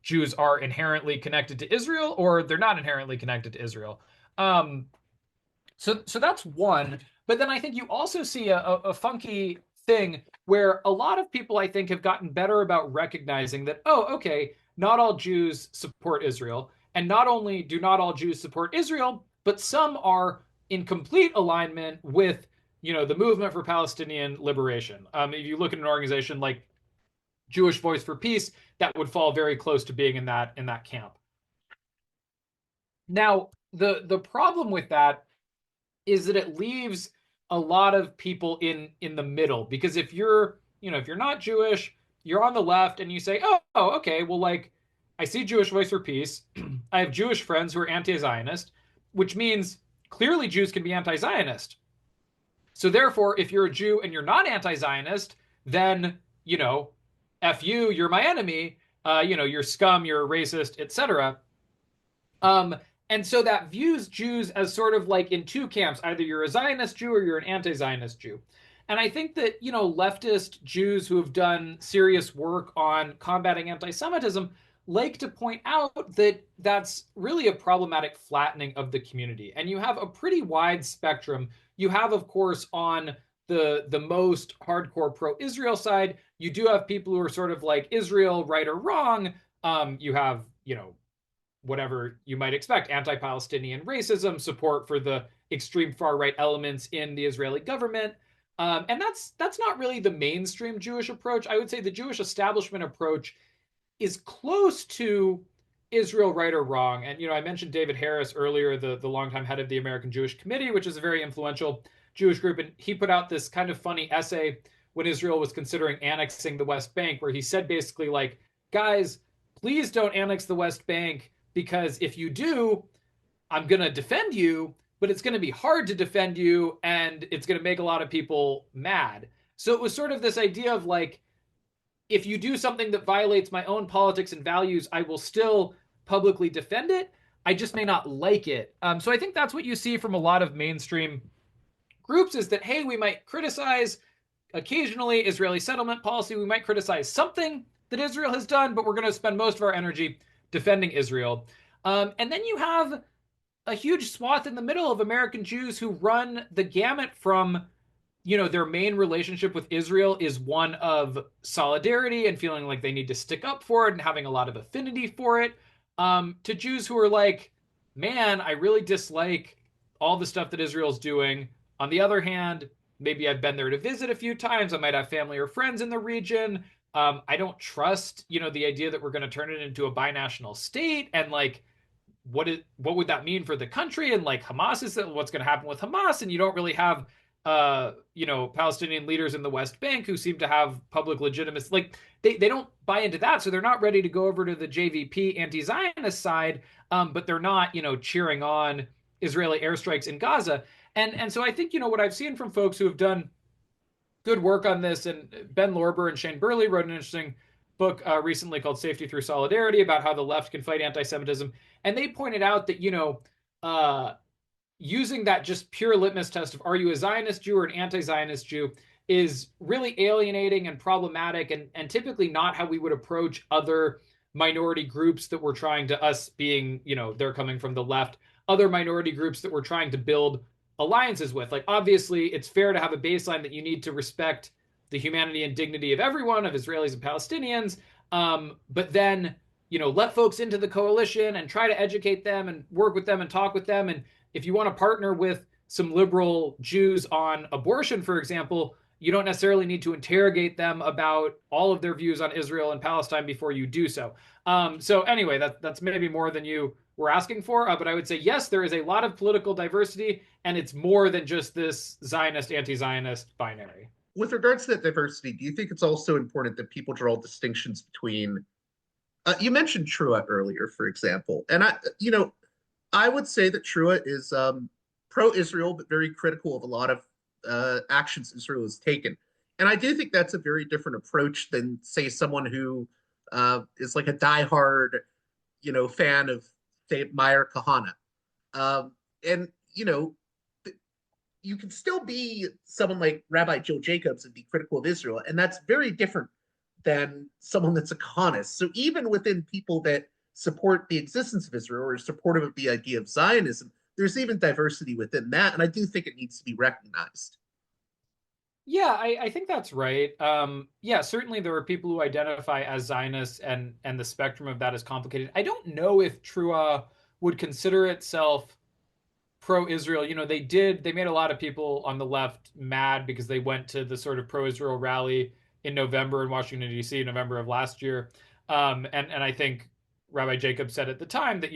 Jews are inherently connected to Israel or they're not inherently connected to Israel. So that's one. But then I think you also see a funky thing where a lot of people, I think, have gotten better about recognizing that, oh, okay, not all Jews support Israel. And not only do not all Jews support Israel, but some are in complete alignment with, the movement for Palestinian liberation. If you look at an organization like Jewish Voice for Peace, that would fall very close to being in that camp. Now, the problem with that is that it leaves a lot of people in the middle, because if you're not Jewish, you're on the left and you say, oh, okay, well, like, I see Jewish Voice for Peace. I have Jewish friends who are anti-Zionist, which means clearly Jews can be anti-Zionist. So therefore, if you're a Jew and you're not anti-Zionist, then, F you, you're my enemy, you're scum, you're a racist, etc. Um, and so that views Jews as sort of like in two camps: either you're a Zionist Jew or you're an anti-Zionist Jew. And I think that, leftist Jews who have done serious work on combating anti-Semitism like to point out that that's really a problematic flattening of the community. And you have a pretty wide spectrum. You have, of course, on the most hardcore pro-Israel side, you do have people who are sort of like Israel, right or wrong. You have, whatever you might expect: anti-Palestinian racism, support for the extreme far right elements in the Israeli government. And that's not really the mainstream Jewish approach. I would say the Jewish establishment approach is close to Israel, right or wrong. And I mentioned David Harris earlier, the longtime head of the American Jewish Committee, which is a very influential Jewish group, and he put out this kind of funny essay when Israel was considering annexing the West Bank, where he said basically like, guys, please don't annex the West Bank, because if you do, I'm going to defend you, but it's going to be hard to defend you and it's going to make a lot of people mad. So it was sort of this idea of like, if you do something that violates my own politics and values, I will still publicly defend it. I just may not like it. So I think that's what you see from a lot of mainstream groups, is that, hey, we might criticize occasionally Israeli settlement policy. We might criticize something that Israel has done, but we're going to spend most of our energy defending Israel. And then you have a huge swath in the middle of American Jews who run the gamut from, their main relationship with Israel is one of solidarity and feeling like they need to stick up for it and having a lot of affinity for it, to Jews who are like, man, I really dislike all the stuff that Israel's doing. On the other hand, maybe I've been there to visit a few times. I might have family or friends in the region. I don't trust, the idea that we're going to turn it into a binational state, and like, what would that mean for the country? And like, Hamas is what's going to happen with Hamas, and you don't really have Palestinian leaders in the West Bank who seem to have public legitimacy. Like, they don't buy into that, so they're not ready to go over to the JVP anti-Zionist side, but they're not, cheering on Israeli airstrikes in Gaza. And so I think, what I've seen from folks who have done good work on this, and Ben Lorber and Shane Burley wrote an interesting book recently called Safety Through Solidarity about how the left can fight anti-Semitism. And they pointed out that, using that just pure litmus test of, are you a Zionist Jew or an anti-Zionist Jew, is really alienating and problematic, and typically not how we would approach other minority groups that we're trying to, us being, they're coming from the left, other minority groups that we're trying to build alliances with. Like, obviously, it's fair to have a baseline that you need to respect the humanity and dignity of everyone, of Israelis and Palestinians, but then, let folks into the coalition and try to educate them and work with them and talk with them. And if you want to partner with some liberal Jews on abortion, for example, you don't necessarily need to interrogate them about all of their views on Israel and Palestine before you do so. So anyway, that's maybe more than you were asking for, but I would say, yes, there is a lot of political diversity, and it's more than just this Zionist, anti-Zionist binary. With regards to that diversity, do you think it's also important that people draw distinctions between, you mentioned Trua earlier, for example, and I would say that Trua is pro-Israel, but very critical of a lot of actions Israel has taken. And I do think that's a very different approach than, say, someone who is like a diehard, fan of, say, Meir Kahane. And, you can still be someone like Rabbi Joe Jacobs and be critical of Israel. And that's very different than someone that's a Kahanist. So even within people that support the existence of Israel or are supportive of the idea of Zionism, there's even diversity within that. And I do think it needs to be recognized. Yeah, I think that's right. Yeah, certainly there are people who identify as Zionists, and the spectrum of that is complicated. I don't know if Trua would consider itself pro-Israel. They made a lot of people on the left mad because they went to the sort of pro-Israel rally in November in Washington, D.C., in November of last year. And I think Rabbi Jacobs said at the time that,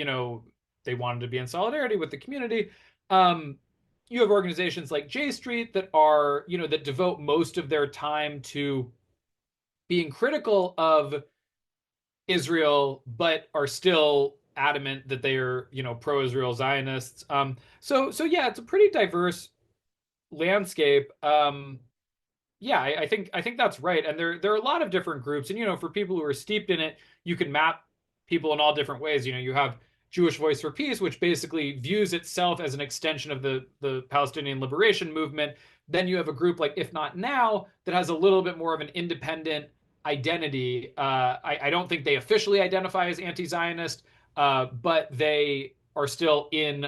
they wanted to be in solidarity with the community. You have organizations like J Street that are, that devote most of their time to being critical of Israel, but are still adamant that they are, pro-Israel Zionists. So yeah, it's a pretty diverse landscape. Yeah, I think that's right. And there are a lot of different groups. And for people who are steeped in it, you can map people in all different ways. You have Jewish Voice for Peace, which basically views itself as an extension of the Palestinian liberation movement. Then you have a group like If Not Now that has a little bit more of an independent identity. I don't think they officially identify as anti-Zionist, but they are still in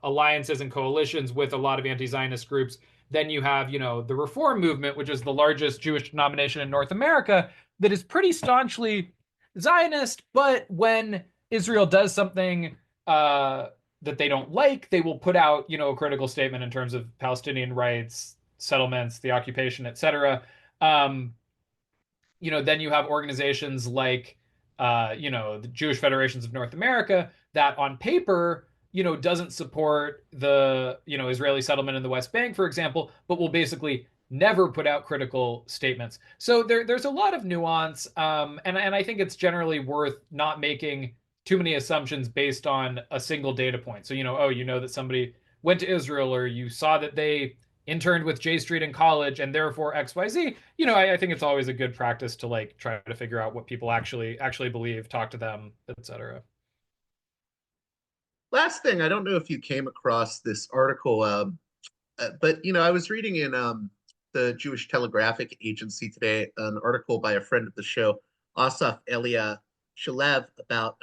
alliances and coalitions with a lot of anti-Zionist groups. Then you have, the Reform Movement, which is the largest Jewish denomination in North America, that is pretty staunchly Zionist. But when Israel does something that they don't like, they will put out, a critical statement in terms of Palestinian rights, settlements, the occupation, etc. Um, then you have organizations like, the Jewish Federations of North America that on paper, doesn't support the, Israeli settlement in the West Bank, for example, but will basically never put out critical statements. So there's a lot of nuance, and I think it's generally worth not making too many assumptions based on a single data point. So, that somebody went to Israel, or you saw that they interned with J Street in college and therefore XYZ. I think it's always a good practice to like try to figure out what people actually believe, talk to them, etc. Last thing, I don't know if you came across this article, but I was reading in the Jewish Telegraphic Agency today an article by a friend of the show, Asaf Elia Shalev, about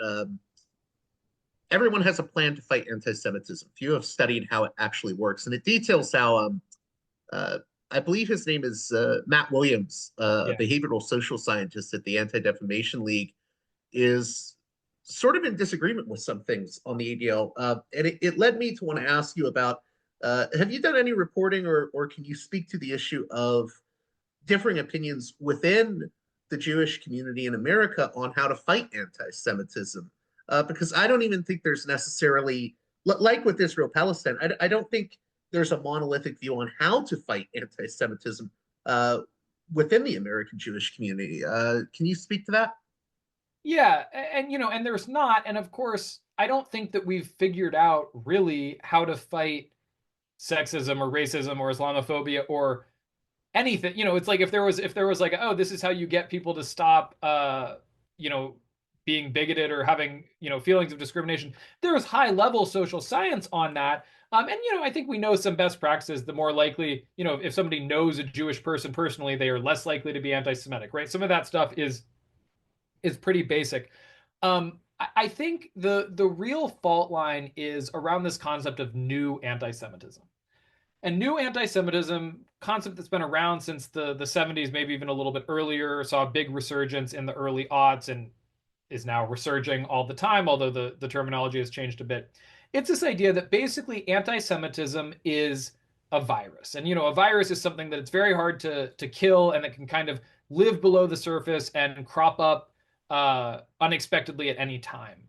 everyone has a plan to fight anti-Semitism. Few have studied how it actually works, and it details how uh, I believe his name is Matt Williams, a Yeah. behavioral social scientist at the Anti-Defamation League, is sort of in disagreement with some things on the ADL. And it led me to want to ask you about have you done any reporting, or can you speak to the issue of differing opinions within the Jewish community in America on how to fight anti Semitism? Because I don't even think there's necessarily, like with Israel Palestine, I don't think there's a monolithic view on how to fight anti Semitism within the American Jewish community. Can you speak to that? Yeah, and there's not, and of course, I don't think that we've figured out really how to fight sexism or racism or Islamophobia or anything. It's like if there was like, oh, this is how you get people to stop you know being bigoted or having, feelings of discrimination. There's high level social science on that. And I think we know some best practices. The more likely, if somebody knows a Jewish person personally, they are less likely to be anti-Semitic, right? Some of that stuff is pretty basic. I think the real fault line is around this concept of new anti-Semitism. And new anti-Semitism, concept that's been around since the 70s, maybe even a little bit earlier, saw a big resurgence in the early aughts and is now resurging all the time, although the terminology has changed a bit. It's this idea that basically anti-Semitism is a virus. And a virus is something that it's very hard to kill, and it can kind of live below the surface and crop up unexpectedly at any time.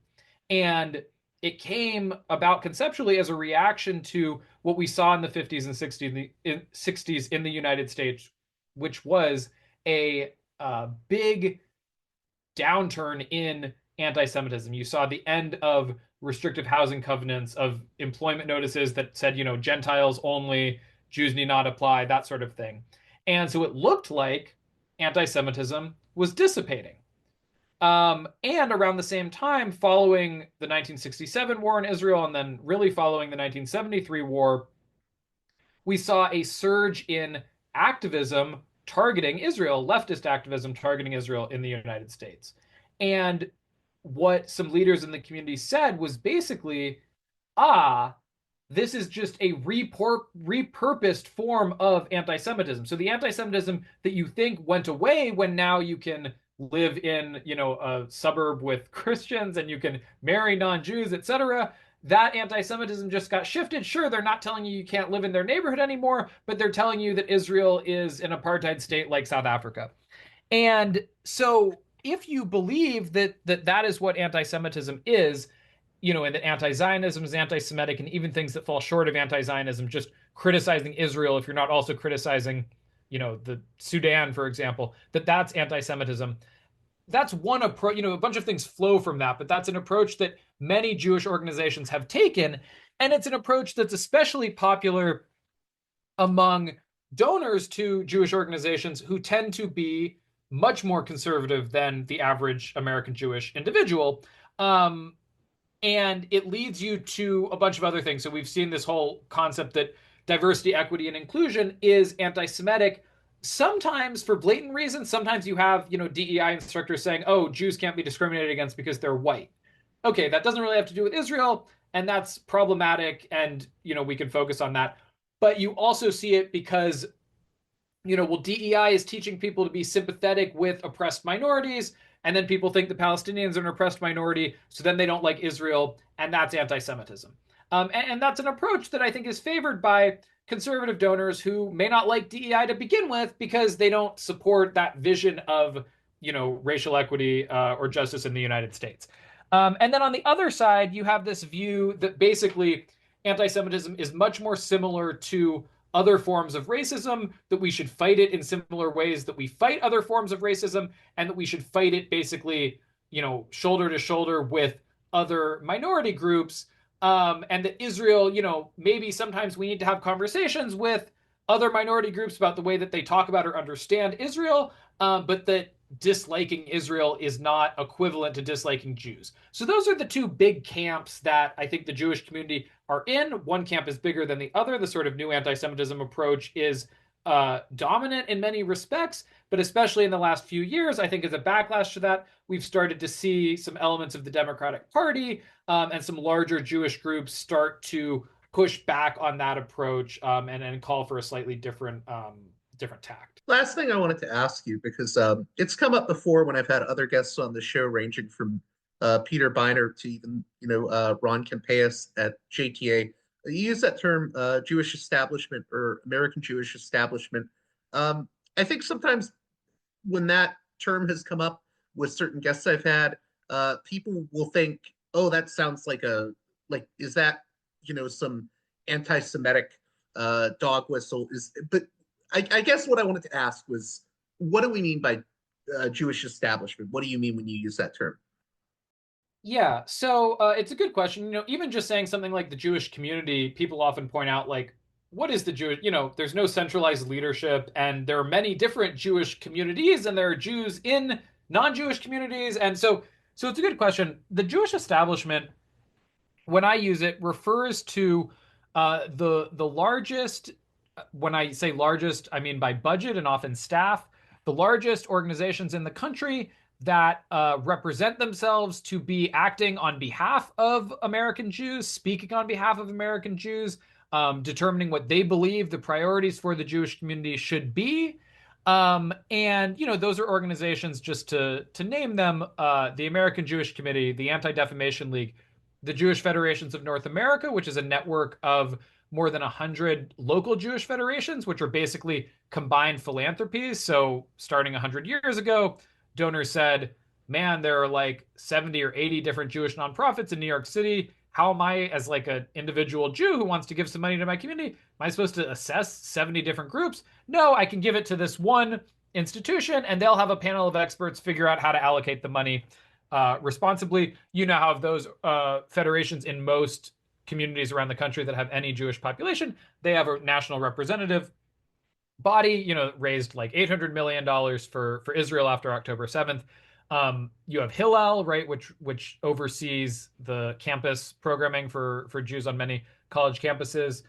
And it came about conceptually as a reaction to what we saw in the 50s and 60s in the United States, which was a big downturn in anti-Semitism. You saw the end of restrictive housing covenants, of employment notices that said, Gentiles only, Jews need not apply, that sort of thing. And so it looked like anti-Semitism was dissipating. And around the same time, following the 1967 war in Israel, and then really following the 1973 war, we saw a surge in activism targeting Israel, leftist activism targeting Israel in the United States. And what some leaders in the community said was basically, this is just a repurposed form of anti-Semitism. So the anti-Semitism that you think went away when now you can live in, a suburb with Christians and you can marry non-Jews, etc., that anti-Semitism just got shifted. Sure, they're not telling you can't live in their neighborhood anymore, but they're telling you that Israel is an apartheid state like South Africa. And so if you believe that is what anti-Semitism is, and that anti-Zionism is anti-Semitic, and even things that fall short of anti-Zionism, just criticizing Israel, if you're not also criticizing, the Sudan, for example, that's anti-Semitism. That's one approach. A bunch of things flow from that, but that's an approach that many Jewish organizations have taken, and it's an approach that's especially popular among donors to Jewish organizations who tend to be much more conservative than the average American Jewish individual. And it leads you to a bunch of other things. So we've seen this whole concept that diversity, equity, and inclusion is anti-Semitic, sometimes for blatant reasons. Sometimes you have, DEI instructors saying, oh, Jews can't be discriminated against because they're white. Okay, that doesn't really have to do with Israel, and that's problematic, and, we can focus on that. But you also see it because, DEI is teaching people to be sympathetic with oppressed minorities, and then people think the Palestinians are an oppressed minority, so then they don't like Israel, and that's anti-Semitism. And that's an approach that I think is favored by conservative donors who may not like DEI to begin with because they don't support that vision of, racial equity or justice in the United States. And then on the other side, you have this view that basically anti-Semitism is much more similar to other forms of racism, that we should fight it in similar ways that we fight other forms of racism, and that we should fight it basically, shoulder to shoulder with other minority groups. And that Israel, maybe sometimes we need to have conversations with other minority groups about the way that they talk about or understand Israel, but that disliking Israel is not equivalent to disliking Jews. So those are the two big camps that I think the Jewish community are in. One camp is bigger than the other. The sort of new anti-Semitism approach is dominant in many respects, but especially in the last few years, I think as a backlash to that, we've started to see some elements of the Democratic Party and some larger Jewish groups start to push back on that approach and call for a slightly different tact. Last thing I wanted to ask you, because it's come up before when I've had other guests on the show, ranging from Peter Beiner to even Ron Campais at JTA. You use that term, Jewish establishment or American Jewish establishment. I think sometimes when that term has come up with certain guests I've had, people will think, "Oh, that sounds like is that some anti-Semitic dog whistle?" But I guess what I wanted to ask was, what do we mean by Jewish establishment? What do you mean when you use that term? Yeah, so it's a good question. Even just saying something like the Jewish community, people often point out, like, what is the Jewish? There's no centralized leadership, and there are many different Jewish communities, and there are Jews in non-Jewish communities, and so it's a good question. The Jewish establishment, when I use it, refers to the largest. When I say largest, I mean by budget and often staff, the largest organizations in the country that represent themselves to be acting on behalf of American Jews, speaking on behalf of American Jews, determining what they believe the priorities for the Jewish community should be. And those are organizations, just to name them, the American Jewish Committee, the Anti-Defamation League, the Jewish Federations of North America, which is a network of more than 100 local Jewish federations, which are basically combined philanthropies. So starting 100 years ago, donors said, man, there are like 70 or 80 different Jewish nonprofits in New York City. How am I, as like an individual Jew who wants to give some money to my community, am I supposed to assess 70 different groups? No, I can give it to this one institution, and they'll have a panel of experts figure out how to allocate the money responsibly. How those federations in most communities around the country that have any Jewish population, they have a national representative body, raised like $800 million for Israel after October 7th. You have Hillel, right, which oversees the campus programming for Jews on many college campuses.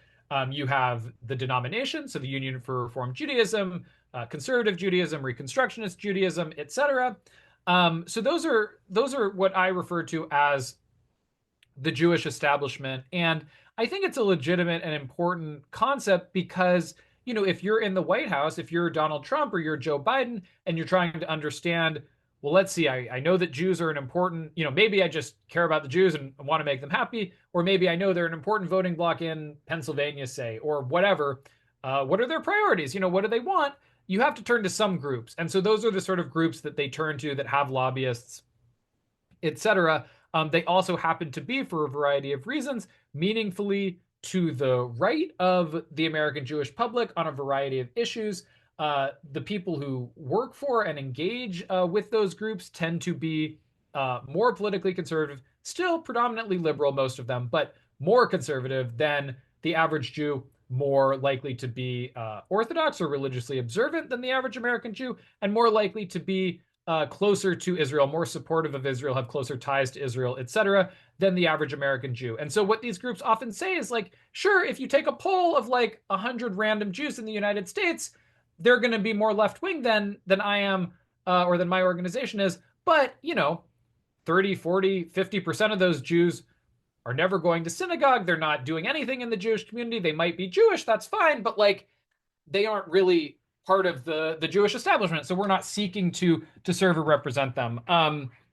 You have the denomination, so the Union for Reform Judaism, Conservative Judaism, Reconstructionist Judaism, etc. So those are what I refer to as the Jewish establishment. And I think it's a legitimate and important concept because, if you're in the White House, if you're Donald Trump or you're Joe Biden, and you're trying to understand, well, let's see, I know that Jews are an important, maybe I just care about the Jews and want to make them happy, or maybe I know they're an important voting bloc in Pennsylvania, say, or whatever. What are their priorities? What do they want? You have to turn to some groups. And so those are the sort of groups that they turn to that have lobbyists, etc. They also happen to be, for a variety of reasons, meaningfully to the right of the American Jewish public on a variety of issues. The people who work for and engage with those groups tend to be more politically conservative, still predominantly liberal, most of them, but more conservative than the average Jew, more likely to be Orthodox or religiously observant than the average American Jew, and more likely to be closer to Israel, more supportive of Israel, have closer ties to Israel, etc., than the average American Jew. And so what these groups often say is like, sure, if you take a poll of like 100 random Jews in the United States, they're going to be more left-wing than I am or than my organization is. But, 30, 40, 50% of those Jews are never going to synagogue. They're not doing anything in the Jewish community. They might be Jewish, that's fine, but like they aren't really part of the Jewish establishment. So we're not seeking to serve or represent them.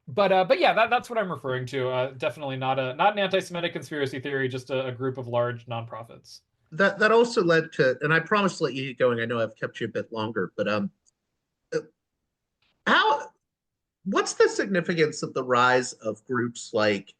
But yeah, that's what I'm referring to. Definitely not an anti-Semitic conspiracy theory, just a group of large nonprofits. That also led to, and I promise to let you get going. I know I've kept you a bit longer, but how what's the significance of the rise of groups like,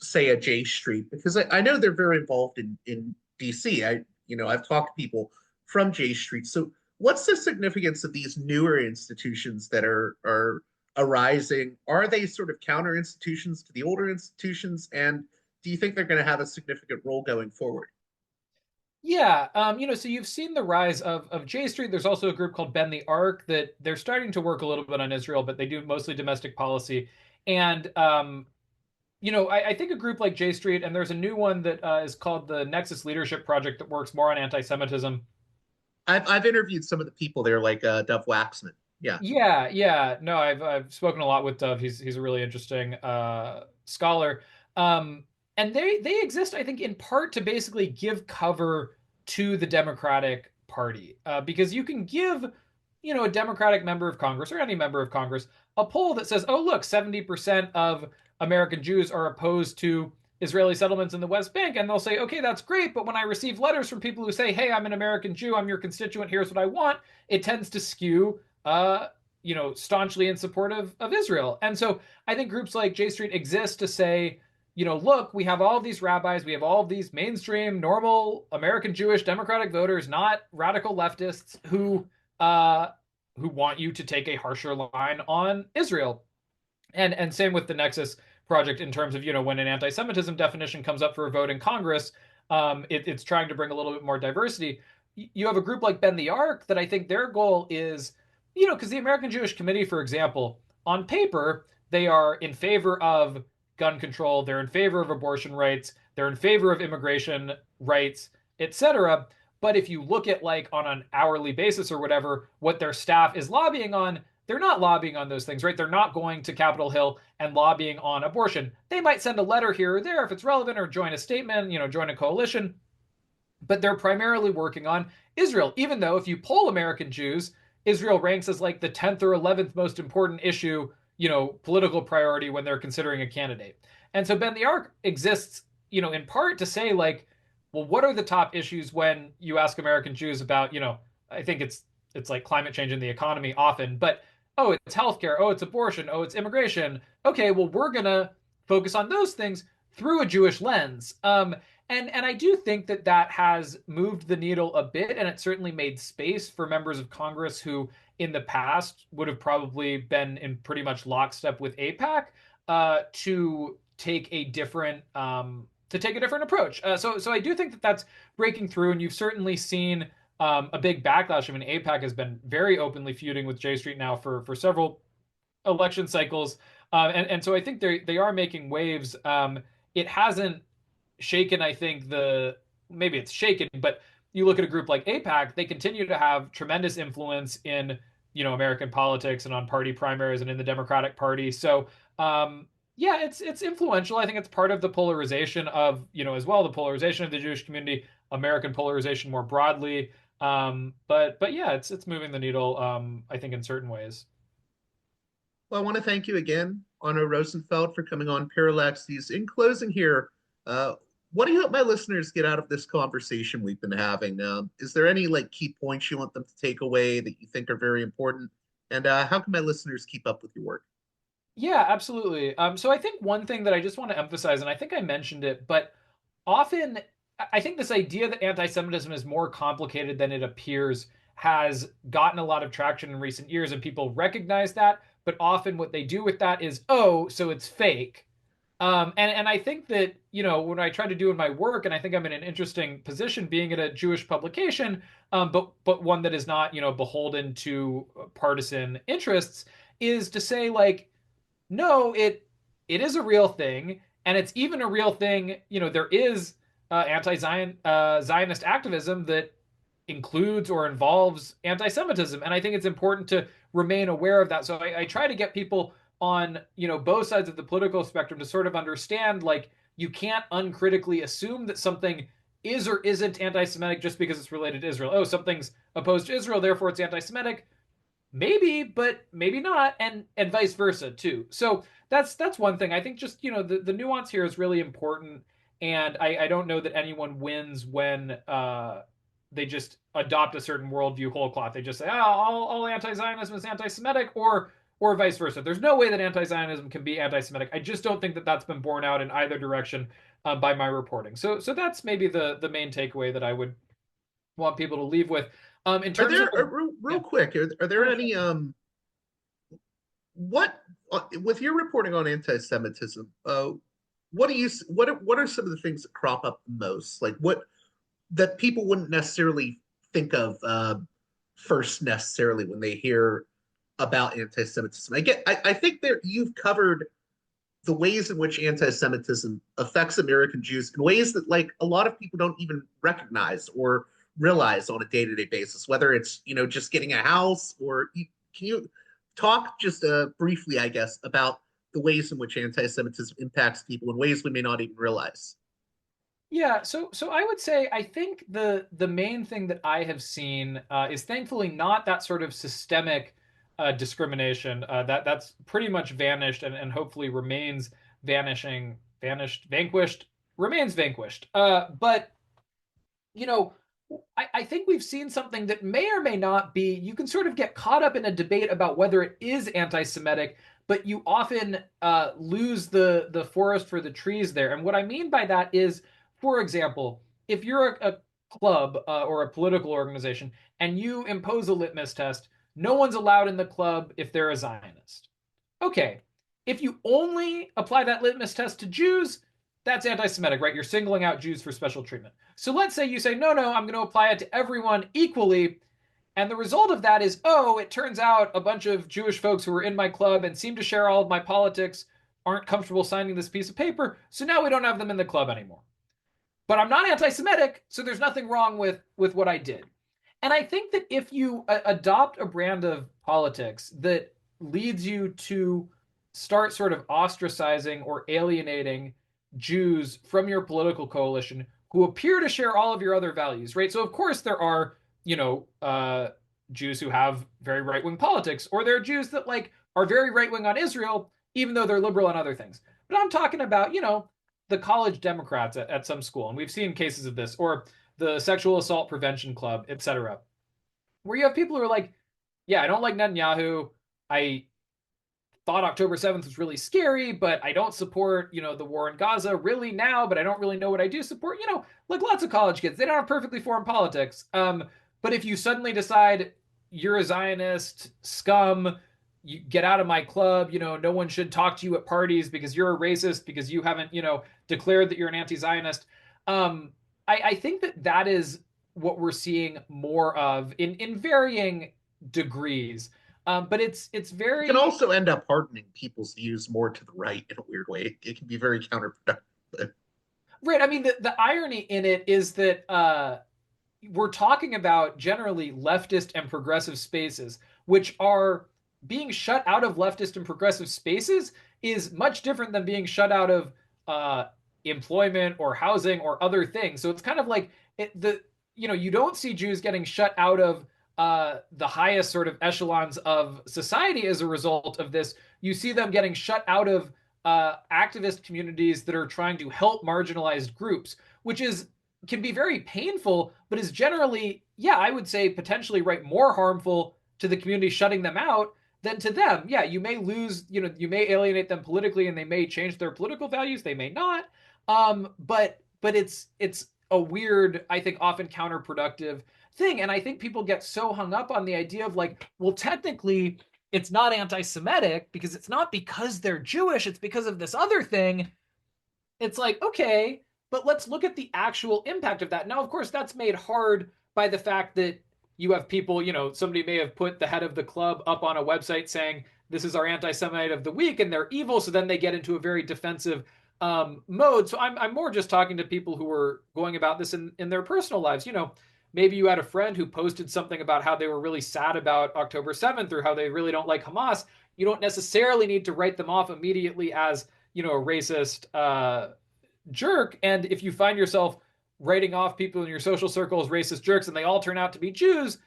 say, a J Street? Because I know they're very involved in DC. I've talked to people from J Street. So what's the significance of these newer institutions that are arising? Are they sort of counter institutions to the older institutions? And do you think they're going to have a significant role going forward? Yeah, so you've seen the rise of J Street. There's also a group called Bend the Arc that they're starting to work a little bit on Israel, but they do mostly domestic policy. And I think a group like J Street, and there's a new one that is called the Nexus Leadership Project that works more on anti-Semitism. I've interviewed some of the people there, like Dov Waxman. Yeah. Yeah. No, I've spoken a lot with Dov. He's a really interesting scholar. And they exist, I think, in part to basically give cover to the Democratic Party, because you can give, a Democratic member of Congress or any member of Congress a poll that says, oh, look, 70% of American Jews are opposed to Israeli settlements in the West Bank. And they'll say, okay, that's great. But when I receive letters from people who say, hey, I'm an American Jew, I'm your constituent, here's what I want, it tends to skew, staunchly in support of Israel. And so I think groups like J Street exist to say, look, we have all of these rabbis, we have all of these mainstream, normal American Jewish Democratic voters, not radical leftists who want you to take a harsher line on Israel. And same with the Nexus Project in terms of, when an anti-Semitism definition comes up for a vote in Congress, it's trying to bring a little bit more diversity. You have a group like Bend the Arc that I think their goal is, because the American Jewish Committee, for example, on paper, they are in favor of gun control, they're in favor of abortion rights, they're in favor of immigration rights, etc. But if you look at like on an hourly basis or whatever, what their staff is lobbying on, they're not lobbying on those things, right? They're not going to Capitol Hill and lobbying on abortion. They might send a letter here or there if it's relevant, or join a statement, join a coalition. But they're primarily working on Israel, even though if you poll American Jews, Israel ranks as like the 10th or 11th most important issue, political priority when they're considering a candidate. And so Bend the Arc exists, in part to say like, well, what are the top issues when you ask American Jews about, I think it's like climate change and the economy often, but oh, it's healthcare, oh, it's abortion, oh, it's immigration. Okay, well, we're gonna focus on those things through a Jewish lens. And I do think that has moved the needle a bit, and it certainly made space for members of Congress who, in the past, would have probably been in pretty much lockstep with AIPAC to take a different approach. So I do think that that's breaking through, and you've certainly seen a big backlash. I mean, AIPAC has been very openly feuding with J Street now for several election cycles, and so I think they are making waves. It hasn't shaken, I think maybe it's shaken, but you look at a group like AIPAC, they continue to have tremendous influence in American politics and on party primaries and in the Democratic Party. So yeah, it's influential. I think it's part of the polarization of as well, the polarization of the Jewish community, American polarization more broadly. But yeah, it's moving the needle, I think, in certain ways. Well, I want to thank you again, Arno Rosenfeld, for coming on Parallax Views. In closing here, what do you hope my listeners get out of this conversation we've been having? Is there any like key points you want them to take away that you think are very important? And how can my listeners keep up with your work? Yeah, absolutely. So I think one thing that I just want to emphasize, and I think I mentioned it, but often I think this idea that anti-Semitism is more complicated than it appears has gotten a lot of traction in recent years, and people recognize that. But often what they do with that is, oh, so it's fake. And I think that, when I try to do in my work, and I think I'm in an interesting position being at a Jewish publication, but one that is not, beholden to partisan interests, is to say, like, no, it is a real thing, and it's even a real thing. There is Zionist activism that includes or involves anti-Semitism, and I think it's important to remain aware of that. So I try to get people on both sides of the political spectrum to sort of understand, like, you can't uncritically assume that something is or isn't anti-Semitic just because it's related to Israel. Oh, something's opposed to Israel, therefore it's anti-Semitic. Maybe, but maybe not, and vice versa too. So that's one thing. I think just the nuance here is really important, and I don't know that anyone wins when they just adopt a certain worldview whole cloth. They just say, oh, all anti-Zionism is anti-Semitic, or vice versa. There's no way that anti-Zionism can be anti-Semitic. I just don't think that that's been borne out in either direction by my reporting. So that's maybe the main takeaway that I would want people to leave with. In Are terms there of real quick? Are there any what with your reporting on anti-Semitism? What are some of the things that crop up the most? Like what that people wouldn't necessarily think of first necessarily when they hear about anti-Semitism. I think that you've covered the ways in which anti-Semitism affects American Jews in ways that like a lot of people don't even recognize or realize on a day-to-day basis, whether it's just getting a house or can you talk just briefly, I guess, about the ways in which anti-Semitism impacts people in ways we may not even realize. Yeah, so I would say I think the main thing that I have seen is thankfully not that sort of systemic discrimination that's pretty much vanished and hopefully remains vanquished, remains vanquished. But you know, I think we've seen something that may or may not be. You can sort of get caught up in a debate about whether it is anti-Semitic, but you often lose the forest for the trees there. And what I mean by that is, for example, if you're a club or a political organization and you impose a litmus test, no one's allowed in the club if they're a Zionist. Okay, if you only apply that litmus test to Jews, that's anti-Semitic, right? You're singling out Jews for special treatment. So let's say you say, no, I'm going to apply it to everyone equally. And the result of that is, oh, it turns out a bunch of Jewish folks who were in my club and seem to share all of my politics aren't comfortable signing this piece of paper. So now we don't have them in the club anymore. But I'm not anti-Semitic, so there's nothing wrong with what I did. And I think that if you adopt a brand of politics that leads you to start sort of ostracizing or alienating Jews from your political coalition who appear to share all of your other values, right? So of course there are, Jews who have very right-wing politics, or there are Jews that like are very right-wing on Israel, even though they're liberal on other things. But I'm talking about, the college Democrats at some school, and we've seen cases of this, or the Sexual Assault Prevention Club, etc., where you have people who are like, yeah, I don't like Netanyahu. I thought October 7th was really scary, but I don't support, the war in Gaza really now, but I don't really know what I do support. Like lots of college kids, they don't have perfectly formed politics. But if you suddenly decide you're a Zionist scum, you get out of my club, no one should talk to you at parties because you're a racist, because you haven't, declared that you're an anti-Zionist. I think that is what we're seeing more of in varying degrees. But it's very. It can also end up hardening people's views more to the right in a weird way. It can be very counterproductive. Right. I mean, the irony in it is that we're talking about generally leftist and progressive spaces, which are being shut out of leftist and progressive spaces is much different than being shut out of employment or housing or other things. So it's kind of like you don't see Jews getting shut out of the highest sort of echelons of society as a result of this. You see them getting shut out of activist communities that are trying to help marginalized groups, which can be very painful, but is generally, I would say potentially more harmful to the community shutting them out than to them. Yeah, you may lose, you may alienate them politically and they may change their political values, they may not. But it's a weird, I think often counterproductive thing. And I think people get so hung up on the idea of like, well, technically it's not anti-Semitic because it's not because they're Jewish, it's because of this other thing. it's like, okay, but let's look at the actual impact of that. Now, of course, that's made hard by the fact that you have people, somebody may have put the head of the club up on a website saying, this is our anti-Semite of the week, and they're evil. So then they get into a very defensive mode. So I'm more just talking to people who are going about this in their personal lives. Maybe you had a friend who posted something about how they were really sad about October 7th or how they really don't like Hamas. You don't necessarily need to write them off immediately as, a racist jerk. And if you find yourself writing off people in your social circle as racist jerks and they all turn out to be Jews,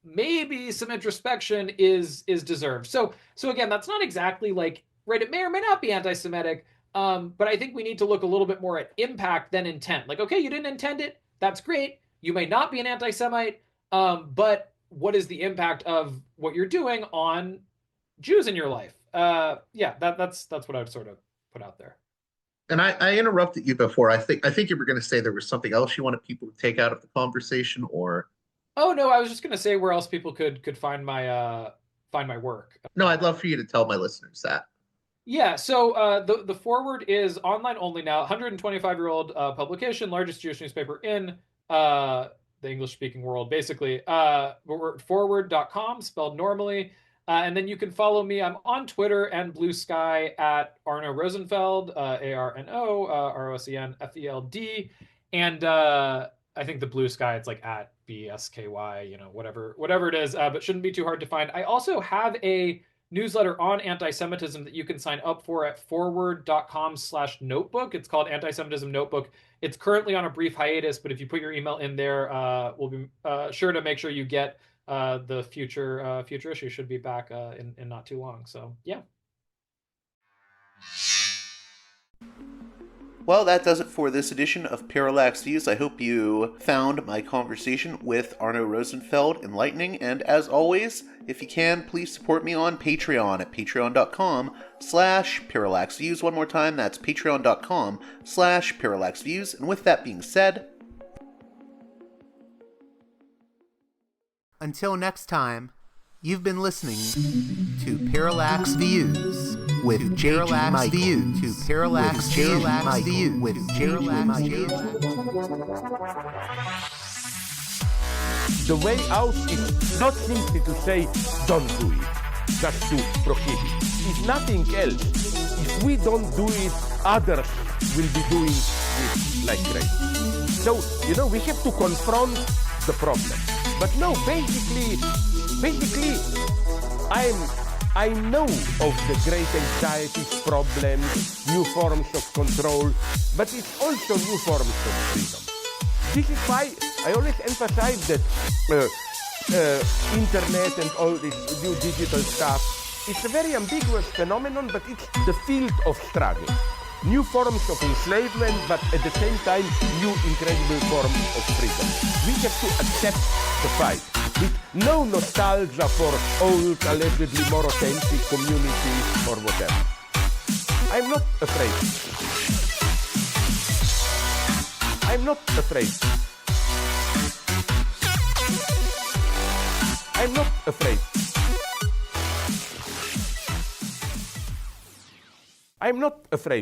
maybe some introspection is deserved. So again, that's not exactly like, right, it may or may not be anti-Semitic, but I think we need to look a little bit more at impact than intent. Like, okay, you didn't intend it. That's great. You may not be an anti-Semite, but what is the impact of what you're doing on Jews in your life? That's what I would sort of put out there. And I interrupted you before. I think you were going to say there was something else you wanted people to take out of the conversation, or Oh no, I was just going to say where else people could find my work. no, I'd love for you to tell my listeners that. Yeah, so the Forward is online only now. 125-year-old publication, largest Jewish newspaper in the English-speaking world, basically. We're at forward.com, spelled normally. And then you can follow me. I'm on Twitter and Blue Sky at Arno Rosenfeld, Arno, Rosenfeld. And I think the Blue Sky, it's like at BSKY, whatever it is, but shouldn't be too hard to find. I also have a newsletter on anti-Semitism that you can sign up for at forward.com/notebook. It's called Anti-Semitism Notebook. It's currently on a brief hiatus, but if you put your email in there, we'll be sure to make sure you get the future issue. Should be back in not too long. So yeah. Well, that does it for this edition of Parallax Views. I hope you found my conversation with Arno Rosenfeld enlightening, and as always, if you can, please support me on Patreon at patreon.com/parallaxviews. One more time, that's patreon.com/parallaxviews. And with that being said, until next time, you've been listening to Parallax Views with Parallax Views to Parallax Views with Parallax Views. The way out is not simply to say, don't do it, just to prohibit. It's nothing else. If we don't do it, others will be doing it like crazy. So, we have to confront the problem. But no, basically, I know of the great anxieties, problems, new forms of control, but it's also new forms of freedom. This is why I always emphasize that internet and all this new digital stuff, it's a very ambiguous phenomenon, but it's the field of struggle. New forms of enslavement, but at the same time, new incredible forms of freedom. We have to accept the fight with no nostalgia for old, allegedly more authentic communities or whatever. I'm not afraid. I'm not afraid. I'm not afraid. I'm not afraid.